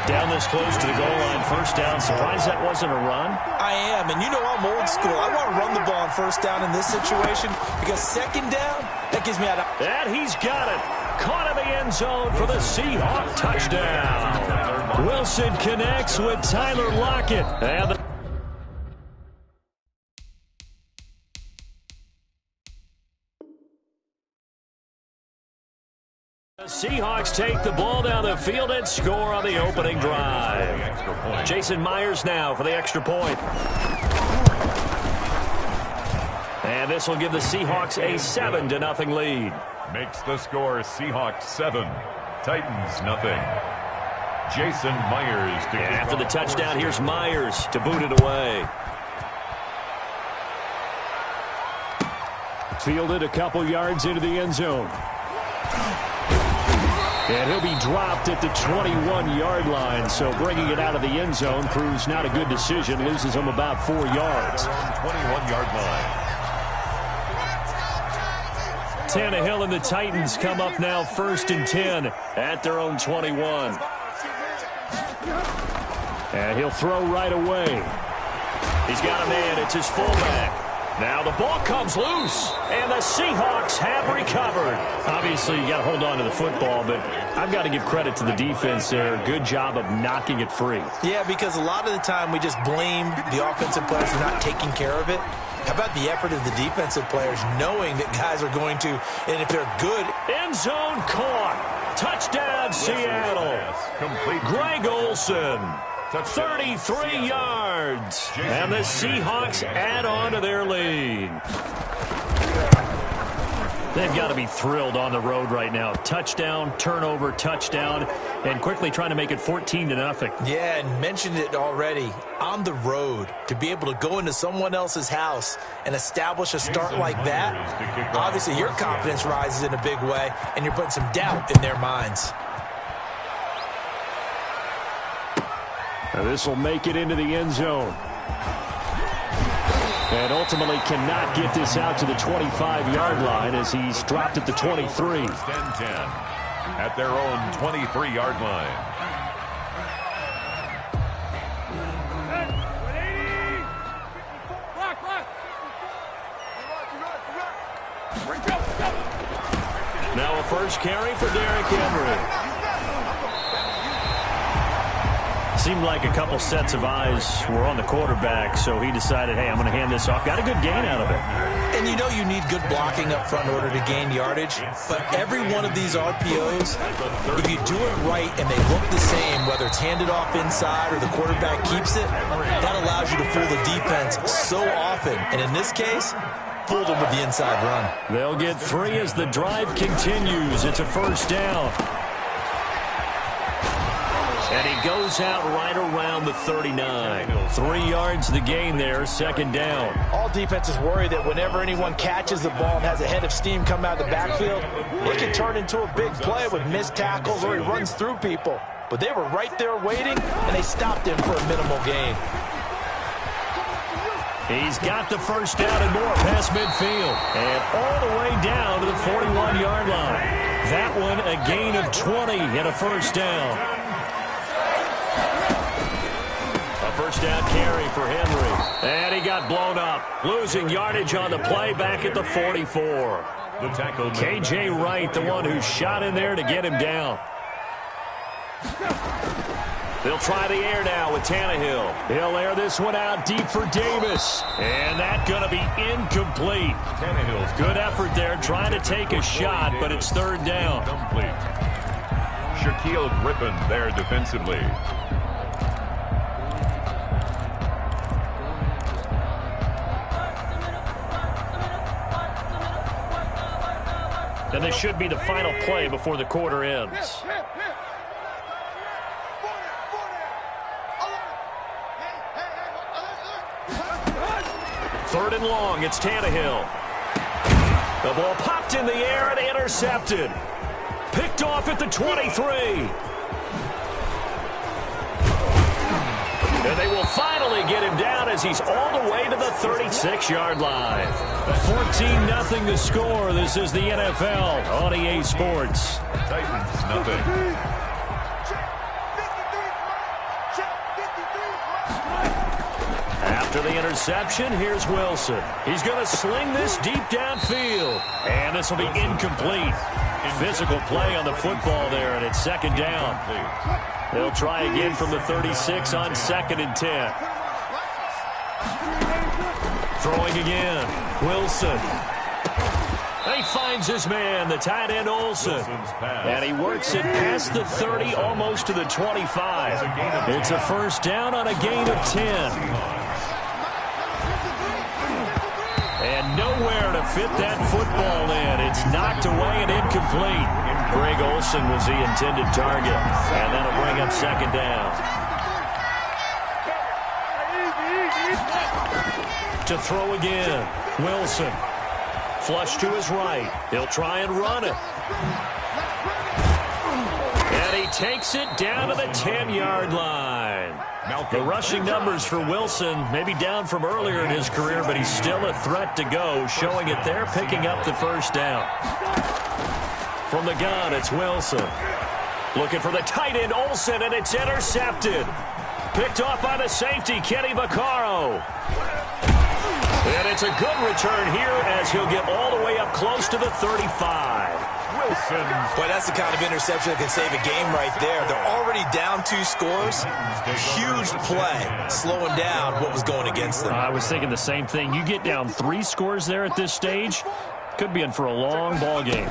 Down this close to the goal line, 1st down. Surprised that wasn't a run? I am, and you know I'm old school. I want to run the ball on 1st down in this situation because 2nd down, that gives me out. And he's got it. Caught in the end zone for the Seahawk touchdown. Wilson connects with Tyler Lockett. And the Seahawks take the ball down the field and score on the opening drive. Jason Myers now for the extra point. And this will give the Seahawks a 7-0 lead. Makes the score Seahawks 7, Titans nothing. Jason Myers to kick after the touchdown, here's Myers to boot it away. Fielded a couple yards into the end zone. And he'll be dropped at the 21-yard line, so bringing it out of the end zone proves not a good decision. Loses him about 4 yards. 21-yard line. Tannehill and the Titans come up now 1st and 10 at their own 21. And he'll throw right away. He's got a man. It's his fullback. Now the ball comes loose, and the Seahawks have recovered. Obviously, you got to hold on to the football, but I've got to give credit to the defense there. Good job of knocking it free. Yeah, because a lot of the time we just blame the offensive players for not taking care of it. How about the effort of the defensive players knowing that guys are going to, and if they're good. End zone caught. Touchdown, Seattle. Greg Olsen. 33 yards. And the Seahawks add on to their lead. They've got to be thrilled on the road right now. Touchdown, turnover, touchdown, and quickly trying to make it 14-0. Yeah, and mentioned it already. On the road, to be able to go into someone else's house and establish a start like that, obviously your confidence rises in a big way, and you're putting some doubt in their minds. Now this will make it into the end zone. And ultimately cannot get this out to the 25-yard line as he's dropped at the 23. 10-10 at their own 23-yard line. Now a first carry for Derrick Henry. seemed like a couple sets of eyes were on the quarterback, so he decided, hey, I'm going to hand this off. Got a good gain out of it. And you know you need good blocking up front in order to gain yardage, but every one of these RPOs, if you do it right and they look the same, whether it's handed off inside or the quarterback keeps it, that allows you to fool the defense so often. And in this case, fooled them with the inside run. They'll get 3 as the drive continues. It's a first down. And he goes out right around the 39. 3 yards the gain there, second down. All defenses worry that whenever anyone catches the ball and has a head of steam come out of the backfield, it can turn into a big play with missed tackles or he runs through people. But they were right there waiting, and they stopped him for a minimal gain. He's got the first down and more past midfield. And all the way down to the 41-yard line. That one a gain of 20 and a first down. First down carry for Henry. And he got blown up. Losing yardage on the play back at the 44. The tackle. K.J. Wright, the one who shot in there to get him down. They'll try the air now with Tannehill. He'll air this one out deep for Davis. And that's going to be incomplete. Tannehill's good effort there trying to take a shot, but it's third down. Complete. Shaquille Griffin there defensively. And this should be the final play before the quarter ends. Third and long, it's Tannehill. The ball popped in the air and intercepted. Picked off at the 23. And they will finally get him down as he's all the way to the 36-yard line. 14-0 the score. This is the NFL on EA Sports. Titans, nothing. After the interception, here's Wilson. He's going to sling this deep downfield. And this will be incomplete. Physical play on the football there, and it's second down. They'll try again from the 36 on 2nd and 10. Throwing again. Wilson. He finds his man, the tight end Olsen. And he works it past the 30, almost to the 25. It's a first down on a gain of 10. And nowhere to fit that football in. It's knocked away and incomplete. Greg Olsen was the intended target. And that'll bring up second down. To throw again. Wilson. Flush to his right. He'll try and run it. And he takes it down to the 10-yard line. The rushing numbers for Wilson, maybe down from earlier in his career, but he's still a threat to go, showing it there, picking up the first down. From the gun, it's Wilson. Looking for the tight end, Olsen, and it's intercepted. Picked off by the safety, Kenny Vaccaro. And it's a good return here as he'll get all the way up close to the 35. Wilson. Boy, that's the kind of interception that can save a game right there. They're already down 2 scores. Huge play, slowing down what was going against them. I was thinking the same thing. You get down 3 scores there at this stage, could be in for a long ball game.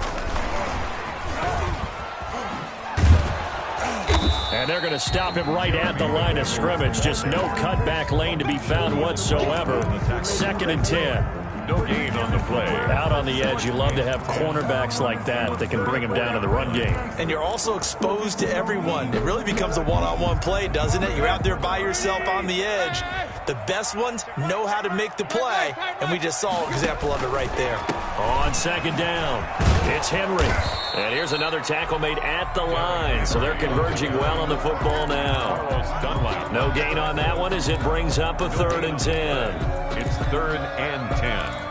And they're going to him right at the line of scrimmage. Just no cutback lane to be found whatsoever. 2nd and 10. No gain on the play. Out on the edge, you love to have cornerbacks like that that can bring him down to the run game. And you're also exposed to everyone. It really becomes a one-on-one play, doesn't it? You're out there by yourself on the edge. The best ones know how to make the play, and we just saw an example of it right there. On 2nd down, it's Henry. And here's another tackle made at the line, so they're converging well on the football now. No gain on that one as it brings up a 3rd and 10. It's 3rd and 10.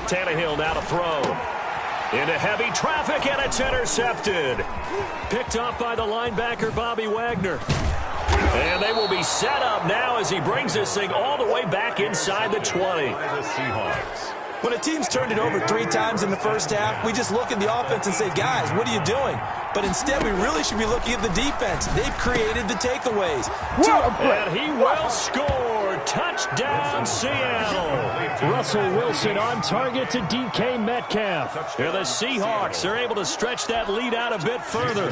Tannehill now to throw. Into heavy traffic, and it's intercepted. Picked off by the linebacker, Bobby Wagner. And they will be set up now as he brings this thing all the way back inside the 20. The Seahawks. When a team's turned it over 3 times in the first half, we just look at the offense and say, guys, what are you doing? But instead, we really should be looking at the defense. They've created the takeaways. And he will score. Touchdown, Seattle. Russell Wilson on target to DK Metcalf. Here the Seahawks are able to stretch that lead out a bit further.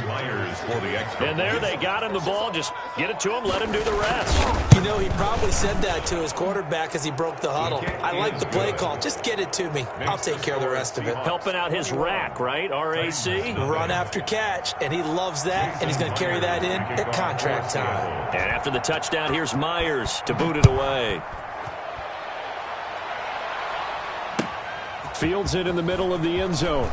And there they got him the ball. Just get it to him, let him do the rest. You know, he probably said that to his quarterback as he broke the huddle. I like the play call. Just get it to me. I'll take care of the rest of it. Helping out his rack, right? R-A-C? Run after catch, and he loves that, and he's going to carry that in at contract time. And after the touchdown, here's Myers to boot it away. Fields it in the middle of the end zone.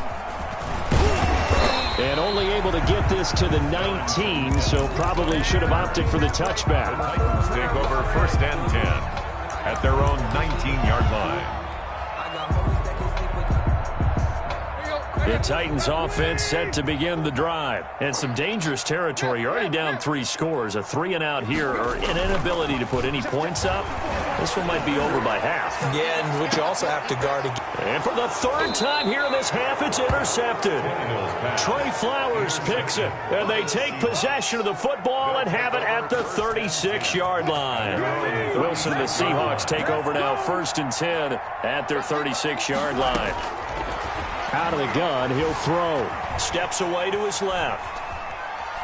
And only able to get this to the 19, so probably should have opted for the touchback. The Titans take over 1st and 10 at their own 19-yard line. The Titans offense set to begin the drive. And some dangerous territory. You're already down 3 scores. A 3-and-out here or an inability to put any points up. This one might be over by half. Yeah, and which you also have to guard again. And for the 3rd time here in this half, it's intercepted. Trey Flowers picks it. And they take possession of the football and have it at the 36-yard line. Wilson and the Seahawks take over now 1st and 10 at their 36-yard line. Out of the gun, he'll throw. Steps away to his left.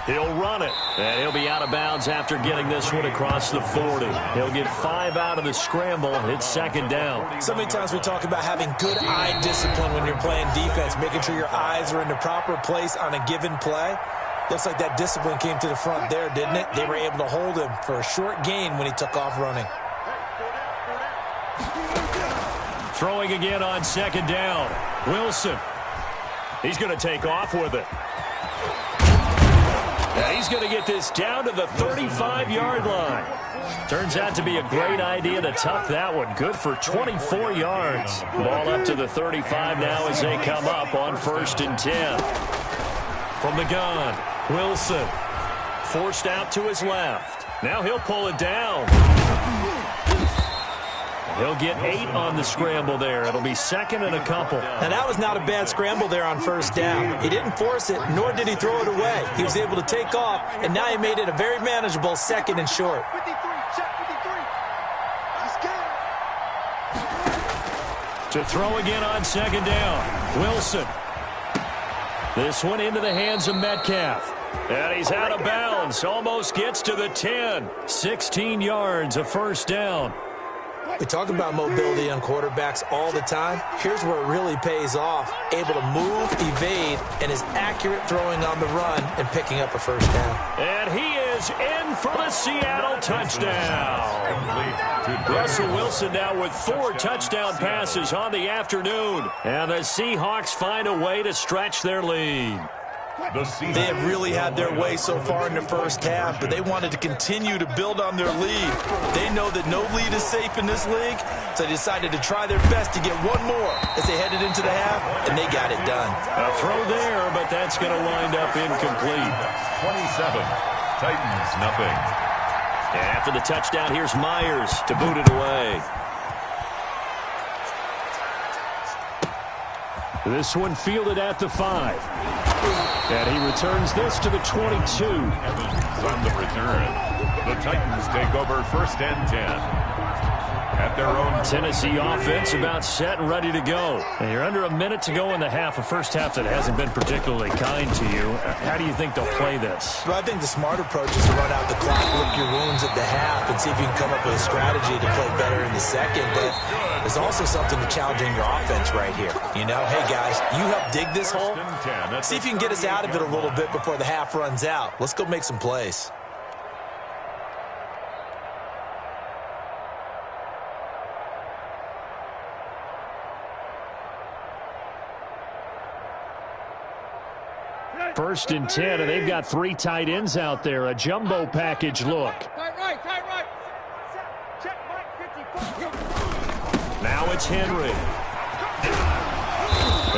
He'll run it. And he'll be out of bounds after getting this one across the 40. He'll get 5 out of the scramble. It's 2nd down. So many times we talk about having good eye discipline when you're playing defense, making sure your eyes are in the proper place on a given play. Looks like that discipline came to the front there, didn't it? They were able to hold him for a short gain when he took off running. Throwing again on 2nd down. Wilson. He's going to take off with it. And he's going to get this down to the 35-yard line. Turns out to be a great idea to tuck that one. Good for 24 yards. Ball up to the 35 now as they come up on 1st and 10. From the gun, Wilson. Forced out to his left. Now he'll pull it down. He'll get 8 on the scramble there. It'll be 2nd and a couple. Now, that was not a bad scramble there on 1st down. He didn't force it, nor did he throw it away. He was able to take off, and now he made it a very manageable 2nd and short. 53, check 53. He's good. To throw again on 2nd down. Wilson. This one into the hands of Metcalf. And he's out of bounds. Almost gets to the 10. 16 yards, a 1st down. We talk about mobility on quarterbacks all the time. Here's where it really pays off. Able to move, evade, and is accurate throwing on the run and picking up a 1st down. And he is in for the Seattle touchdown. Russell Wilson now with 4 touchdown passes on the afternoon. And the Seahawks find a way to stretch their lead. They have really had their way so far in the first half, but they wanted to continue to build on their lead. They know that no lead is safe in this league, so they decided to try their best to get one more as they headed into the half, and they got it done. A throw there, but that's going to wind up incomplete. 27, Titans nothing. And after the touchdown, here's Myers to boot it away. This one fielded at the 5. And he returns this to the 22. On the return, the Titans take over 1st and 10. At their own Tennessee offense about set and ready to go. And you're under a minute to go in the half, a first half that hasn't been particularly kind to you. How do you think they'll play this? Well, I think the smart approach is to run out the clock, lick your wounds at the half, and see if you can come up with a strategy to play better in the second. But there's also something to challenging your offense right here. You know, hey, guys, you help dig this hole. See if you can get us out of it a little bit before the half runs out. Let's go make some plays. First and 10, and they've got 3 tight ends out there. A jumbo package look. Tight right, tight right. Check Mike 54. Now it's Henry.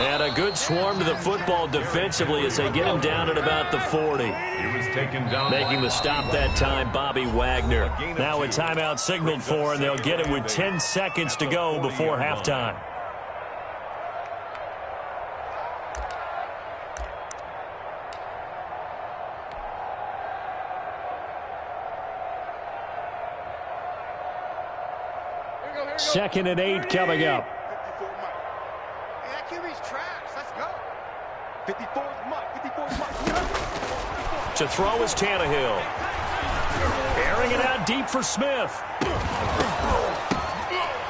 And a good swarm to the football defensively as they get him down at about the 40. He was taken down. Making the stop that time, Bobby Wagner. Now a timeout signaled for, and they'll get it with 10 seconds to go before halftime. Second and 8 coming up. Hey, that QB's trash. Let's go. 54's Mike. 54's Mike. To throw is Tannehill. Airing it out deep for Smith.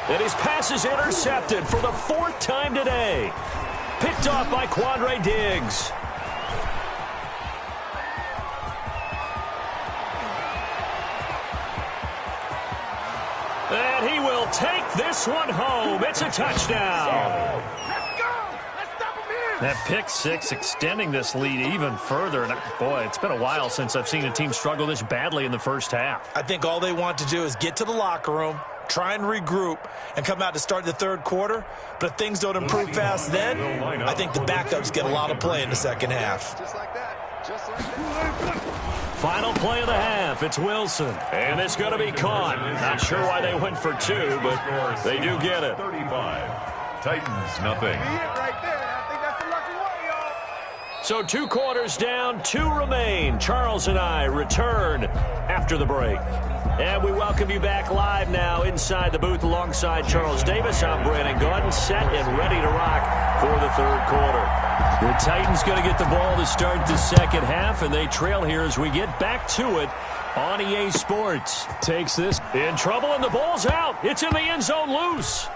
And his pass is intercepted for the 4th time today. Picked off by Quandre Diggs. And he will take this one home. It's a touchdown. Let's go. Let's stop him here. That pick six extending this lead even further. And boy, it's been a while since I've seen a team struggle this badly in the first half. I think all they want to do is get to the locker room, try and regroup, and come out to start the third quarter. But if things don't improve fast then, I think the backups get a lot of play in the second half. Just like that. Just like that. Final play of the half. It's Wilson. And it's going to be caught. Not sure why they went for 2, but they do get it. 35. Titans, nothing. Right there. I think that's the lucky way, y'all. So 2 quarters down, 2 remain. Charles and I return after the break. And we welcome you back live now inside the booth alongside Charles Davis. I'm Brandon Gordon, set and ready to rock for the third quarter. The Titans going to get the ball to start the second half, and they trail here as we get back to it on EA Sports. Takes this in trouble, and the ball's out. It's in the end zone loose.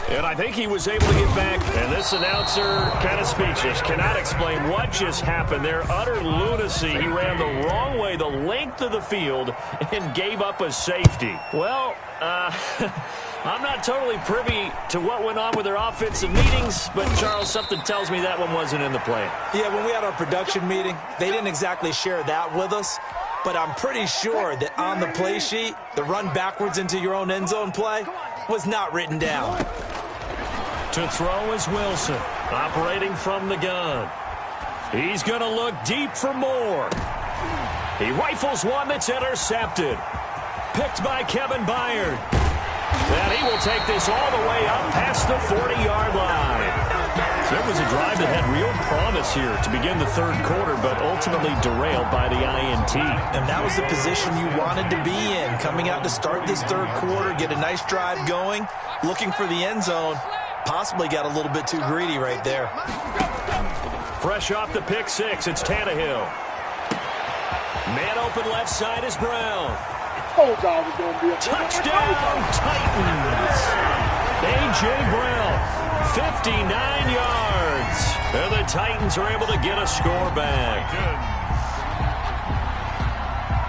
And I think he was able to get back. And this announcer kind of speechless. Cannot explain what just happened there. Utter lunacy. He ran the wrong way, the length of the field, and gave up a safety. Well, I'm not totally privy to what went on with their offensive meetings, but, Charles, something tells me that one wasn't in the plan. Yeah, when we had our production meeting, they didn't exactly share that with us. But I'm pretty sure that on the play sheet, the run backwards into your own end zone play was not written down. To throw is Wilson, operating from the gun. He's going to look deep for more. He rifles one that's intercepted. Picked by Kevin Byard. And he will take this all the way up past the 40-yard line. There was a drive that had real promise here to begin the third quarter, but ultimately derailed by the INT. And that was the position you wanted to be in, coming out to start this third quarter, get a nice drive going, looking for the end zone. Possibly got a little bit too greedy right there. Fresh off the pick six, it's Tannehill. Man open left side is Brown. Touchdown, Titans. A.J. Brown. 59 yards. And the Titans are able to get a score back.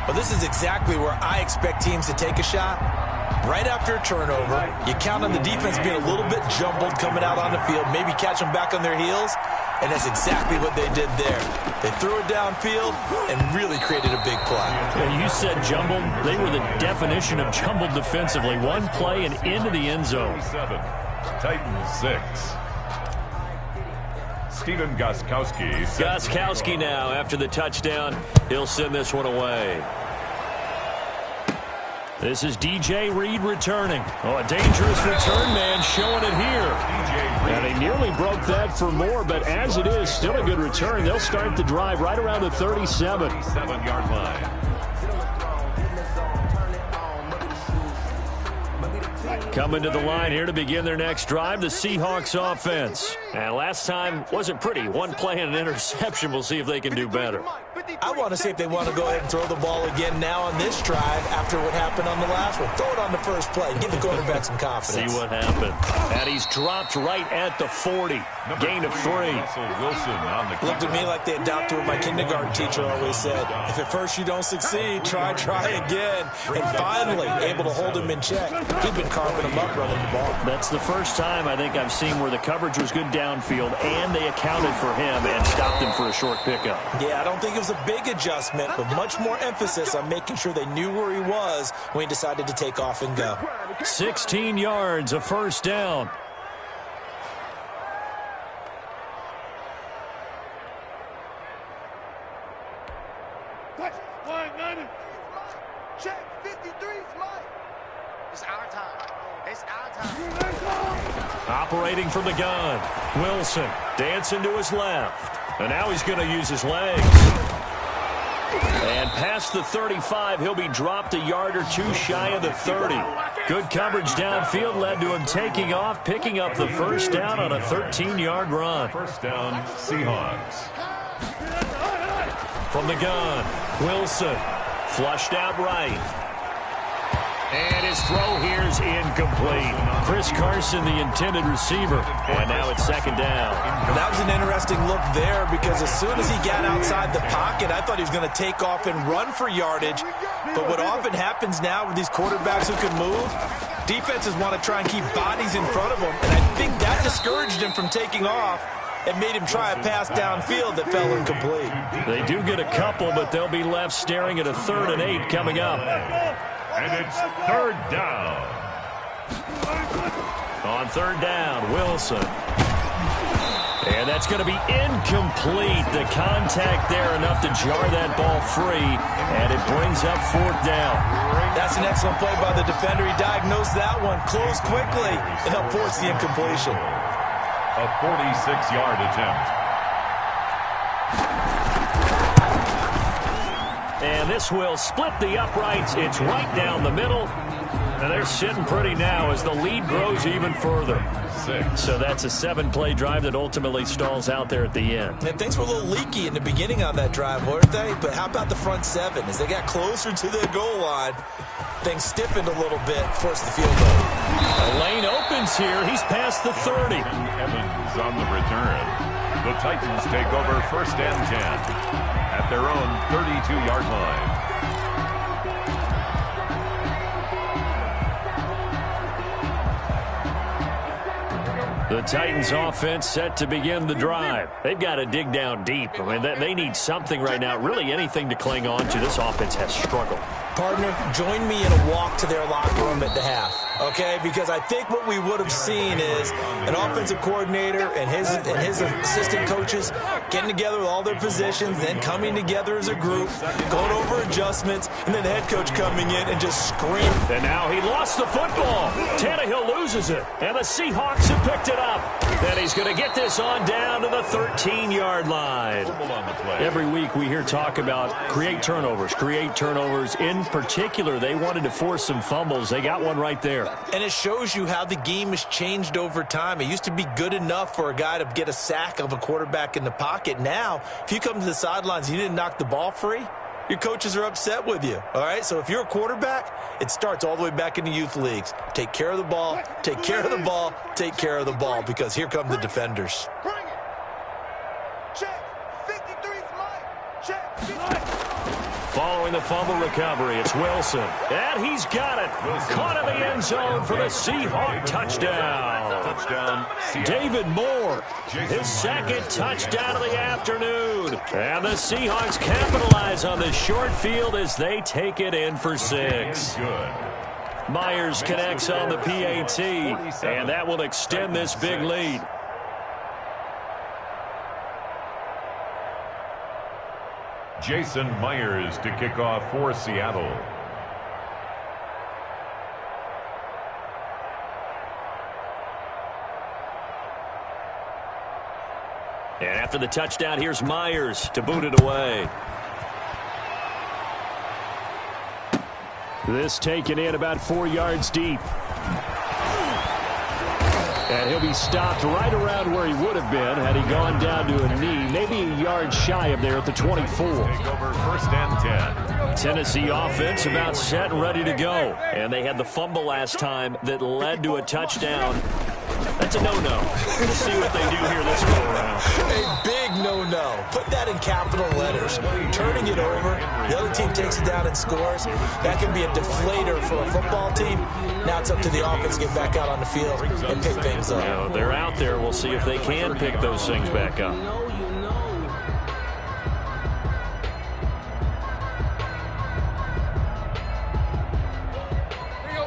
Well, this is exactly where I expect teams to take a shot. Right after a turnover, you count on the defense being a little bit jumbled coming out on the field, maybe catch them back on their heels, and that's exactly what they did there. They threw it downfield and really created a big play. Yeah, you said jumbled. They were the definition of jumbled defensively. One play and into the end zone. 7. Titans 6. Steven Gostkowski. Gostkowski now after the touchdown. He'll send this one away. This is DJ Reed returning. Oh, a dangerous return man showing it here. And he nearly broke that for more, but as it is, still a good return. They'll start the drive right around the 37. 37-yard line. Coming to the line here to begin their next drive, the Seahawks offense. And last time wasn't pretty. One play and an interception. We'll see if they can do better. I want to see if they want to go ahead and throw the ball again now on this drive after what happened on the last one. Throw it on the first play. Give the quarterback some confidence. See what happened. And he's dropped right at the 40. Gain of 3. Wilson on the looked at me like they adopted what my kindergarten teacher always said. If at first you don't succeed, try again. And finally able to hold him in check. He'd been carving him up running the ball. That's the first time I think I've seen where the coverage was good downfield and they accounted for him and stopped him for a short pickup. Yeah, I don't think it was a big adjustment, but much more emphasis on making sure they knew where he was when he decided to take off and go. 16 yards, a first down. Check, 53's mine. It's our time. It's our time. Operating from the gun. Wilson dancing to his left. And now he's going to use his legs. And past the 35, he'll be dropped a yard or two shy of the 30. Good coverage downfield led to him taking off, picking up the first down on a 13-yard run. First down, Seahawks. From the gun, Wilson flushed out right. And his throw here is incomplete. Chris Carson, the intended receiver. And now it's second down. That was an interesting look there because as soon as he got outside the pocket, I thought he was going to take off and run for yardage. But what often happens now with these quarterbacks who can move, defenses want to try and keep bodies in front of them. And I think that discouraged him from taking off and made him try a pass downfield that fell incomplete. They do get a couple, but they'll be left staring at a 3rd and 8 coming up. And it's third down. On third down, Wilson. And that's going to be incomplete. The contact there enough to jar that ball free, and it brings up 4th down. That's an excellent play by the defender. He diagnosed that one, closed quickly, and helped force the incompletion. A 46-yard attempt. And this will split the uprights. It's right down the middle. And they're sitting pretty now as the lead grows even further. 6. So that's a 7-play drive that ultimately stalls out there at the end. And things were a little leaky in the beginning on that drive, weren't they? But how about the front 7? As they got closer to the goal line, things stiffened a little bit, forced the field goal. A lane opens here. He's past the 30. Evans on the return. The Titans take over first and 10 at their own 32-yard line. The Titans offense set to begin the drive. They've got to dig down deep. I mean, they need something right now, really anything to cling on to. This offense has struggled. Partner, join me in a walk to their locker room at the half, okay? Because I think what we would have seen is an offensive coordinator and his assistant coaches getting together with all their positions, then coming together as a group, going over adjustments, and then the head coach coming in and just screaming. And now he lost the football. Tannehill loses it, and the Seahawks have picked it up. Then he's going to get this on down to the 13-yard line. Every week we hear talk about create turnovers. In particular, they wanted to force some fumbles. They got one right there. And it shows you how the game has changed over time. It used to be good enough for a guy to get a sack of a quarterback in the pocket. Now, if you come to the sidelines and you didn't knock the ball free, your coaches are upset with you, all right? So if you're a quarterback, it starts all the way back in the youth leagues. Take care of the ball, take care of the ball, take care of the ball, because here come the defenders. Bring it. Check. 53's mine. Check. 53. Following the fumble recovery, it's Wilson. And he's got it. Caught in the end zone for the Seahawk touchdown. David Moore, his second touchdown of the afternoon. And the Seahawks capitalize on the short field as they take it in for 6. Myers connects on the PAT, and that will extend this big lead. Jason Myers to kick off for Seattle. And after the touchdown, here's Myers to boot it away. This taken in about 4 yards deep. And he'll be stopped right around where he would have been had he gone down to a knee, maybe a yard shy of there at the 24. Take over first and 10. Tennessee offense about set and ready to go. And they had the fumble last time that led to a touchdown. That's a no-no. We'll see what they do here this go around. A big no-no. Put that in capital letters. Turning it over, the other team takes it down and scores. That can be a deflator for a football team. Now it's up to the offense to get back out on the field and pick things up. You know, they're out there. We'll see if they can pick those things back up.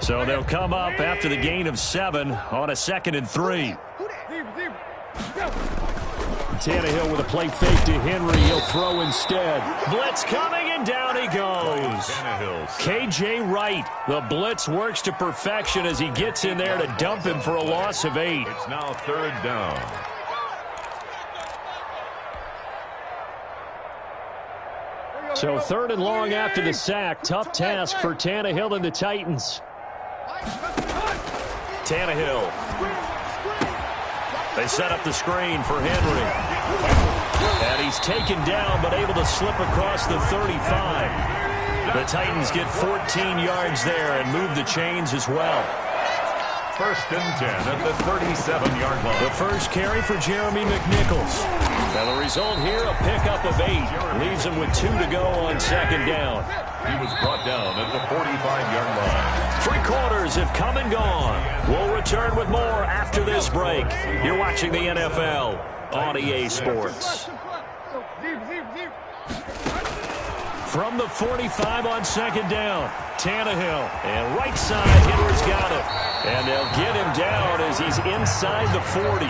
So they'll come up after the gain of 7 on a 2nd and 3. Tannehill with a play fake to Henry. He'll throw instead. Blitz coming, and down he goes. K.J. Wright. The blitz works to perfection as he gets in there to dump him for a loss of 8. It's now 3rd down. So 3rd and long after the sack. Tough task for Tannehill and the Titans. Tannehill. They set up the screen for Henry. And he's taken down, but able to slip across the 35. The Titans get 14 yards there and move the chains as well. 1st and 10 at the 37-yard line. The first carry for Jeremy McNichols. And the result here, a pickup of 8. Leaves him with 2 to go on 2nd down. He was brought down at the 45-yard line. 3 quarters have come and gone. We'll return with more after this break. You're watching the NFL on EA Sports. From the 45 on 2nd down, Tannehill. And right side, Henry's got it. And they'll get him down as he's inside the 40.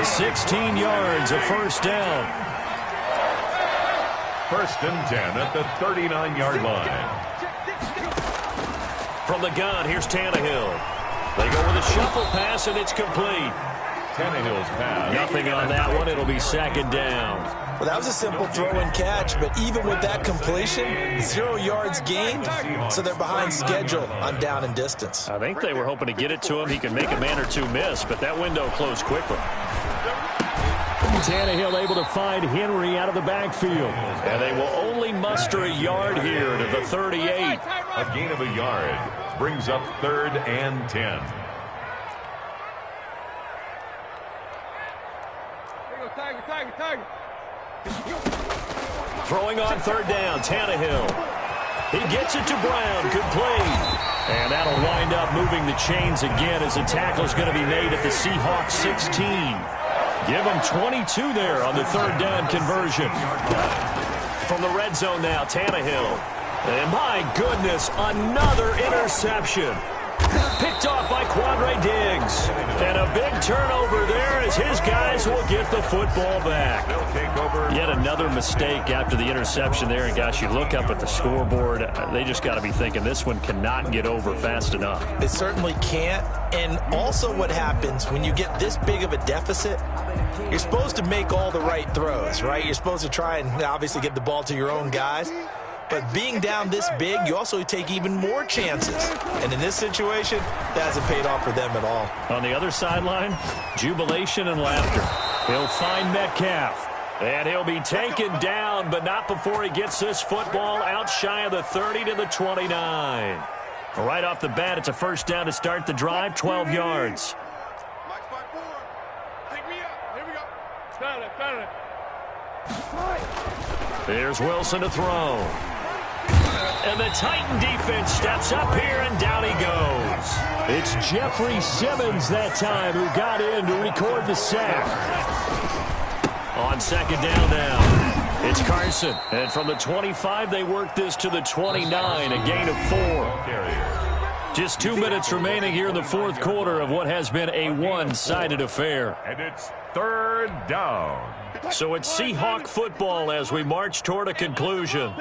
16 yards, a 1st down. 1st and 10 at the 39-yard line. From the gun, here's Tannehill. They go with a shuffle pass, and it's complete. Tannehill's pass. Nothing on that one. It'll be 2nd down. Well, that was a simple throw and catch, but even with that completion, 0 yards gained, so they're behind schedule on down and distance. I think they were hoping to get it to him. He could make a man or two miss, but that window closed quickly. Tannehill able to find Henry out of the backfield. And they will only muster a yard here to the 38. A gain of a yard brings up 3rd and 10. Throwing on 3rd down, Tannehill. He gets it to Brown. Good play. And that'll wind up moving the chains again as a tackle is going to be made at the Seahawks 16. Give them 22 there on the 3rd down conversion. From the red zone now, Tannehill. And my goodness, another interception. Picked off by Quandre Diggs. And a big turnover there as his guys will get the football back. Yet another mistake after the interception there. And gosh, you look up at the scoreboard, they just got to be thinking this one cannot get over fast enough. It certainly can't. And also what happens when you get this big of a deficit, you're supposed to make all the right throws, right? You're supposed to try and obviously get the ball to your own guys. But being down this big, you also take even more chances. And in this situation, that hasn't paid off for them at all. On the other sideline, jubilation and laughter. He'll find Metcalf. And he'll be taken down, but not before he gets this football out shy of the 30 to the 29. Right off the bat, it's a 1st down to start the drive, 12 yards. There's Wilson to throw. And the Titan defense steps up here, and down he goes. It's Jeffrey Simmons that time who got in to record the sack. On 2nd down now, it's Carson. And from the 25, they work this to the 29, a gain of 4. Just 2 minutes remaining here in the 4th quarter of what has been a one-sided affair. And it's 3rd down. So it's Seahawk football as we march toward a conclusion.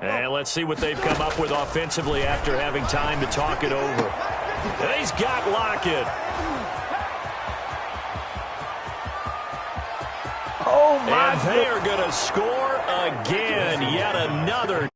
And let's see what they've come up with offensively after having time to talk it over. And he's got Lockett. Oh, my. And they are going to score again. Yet another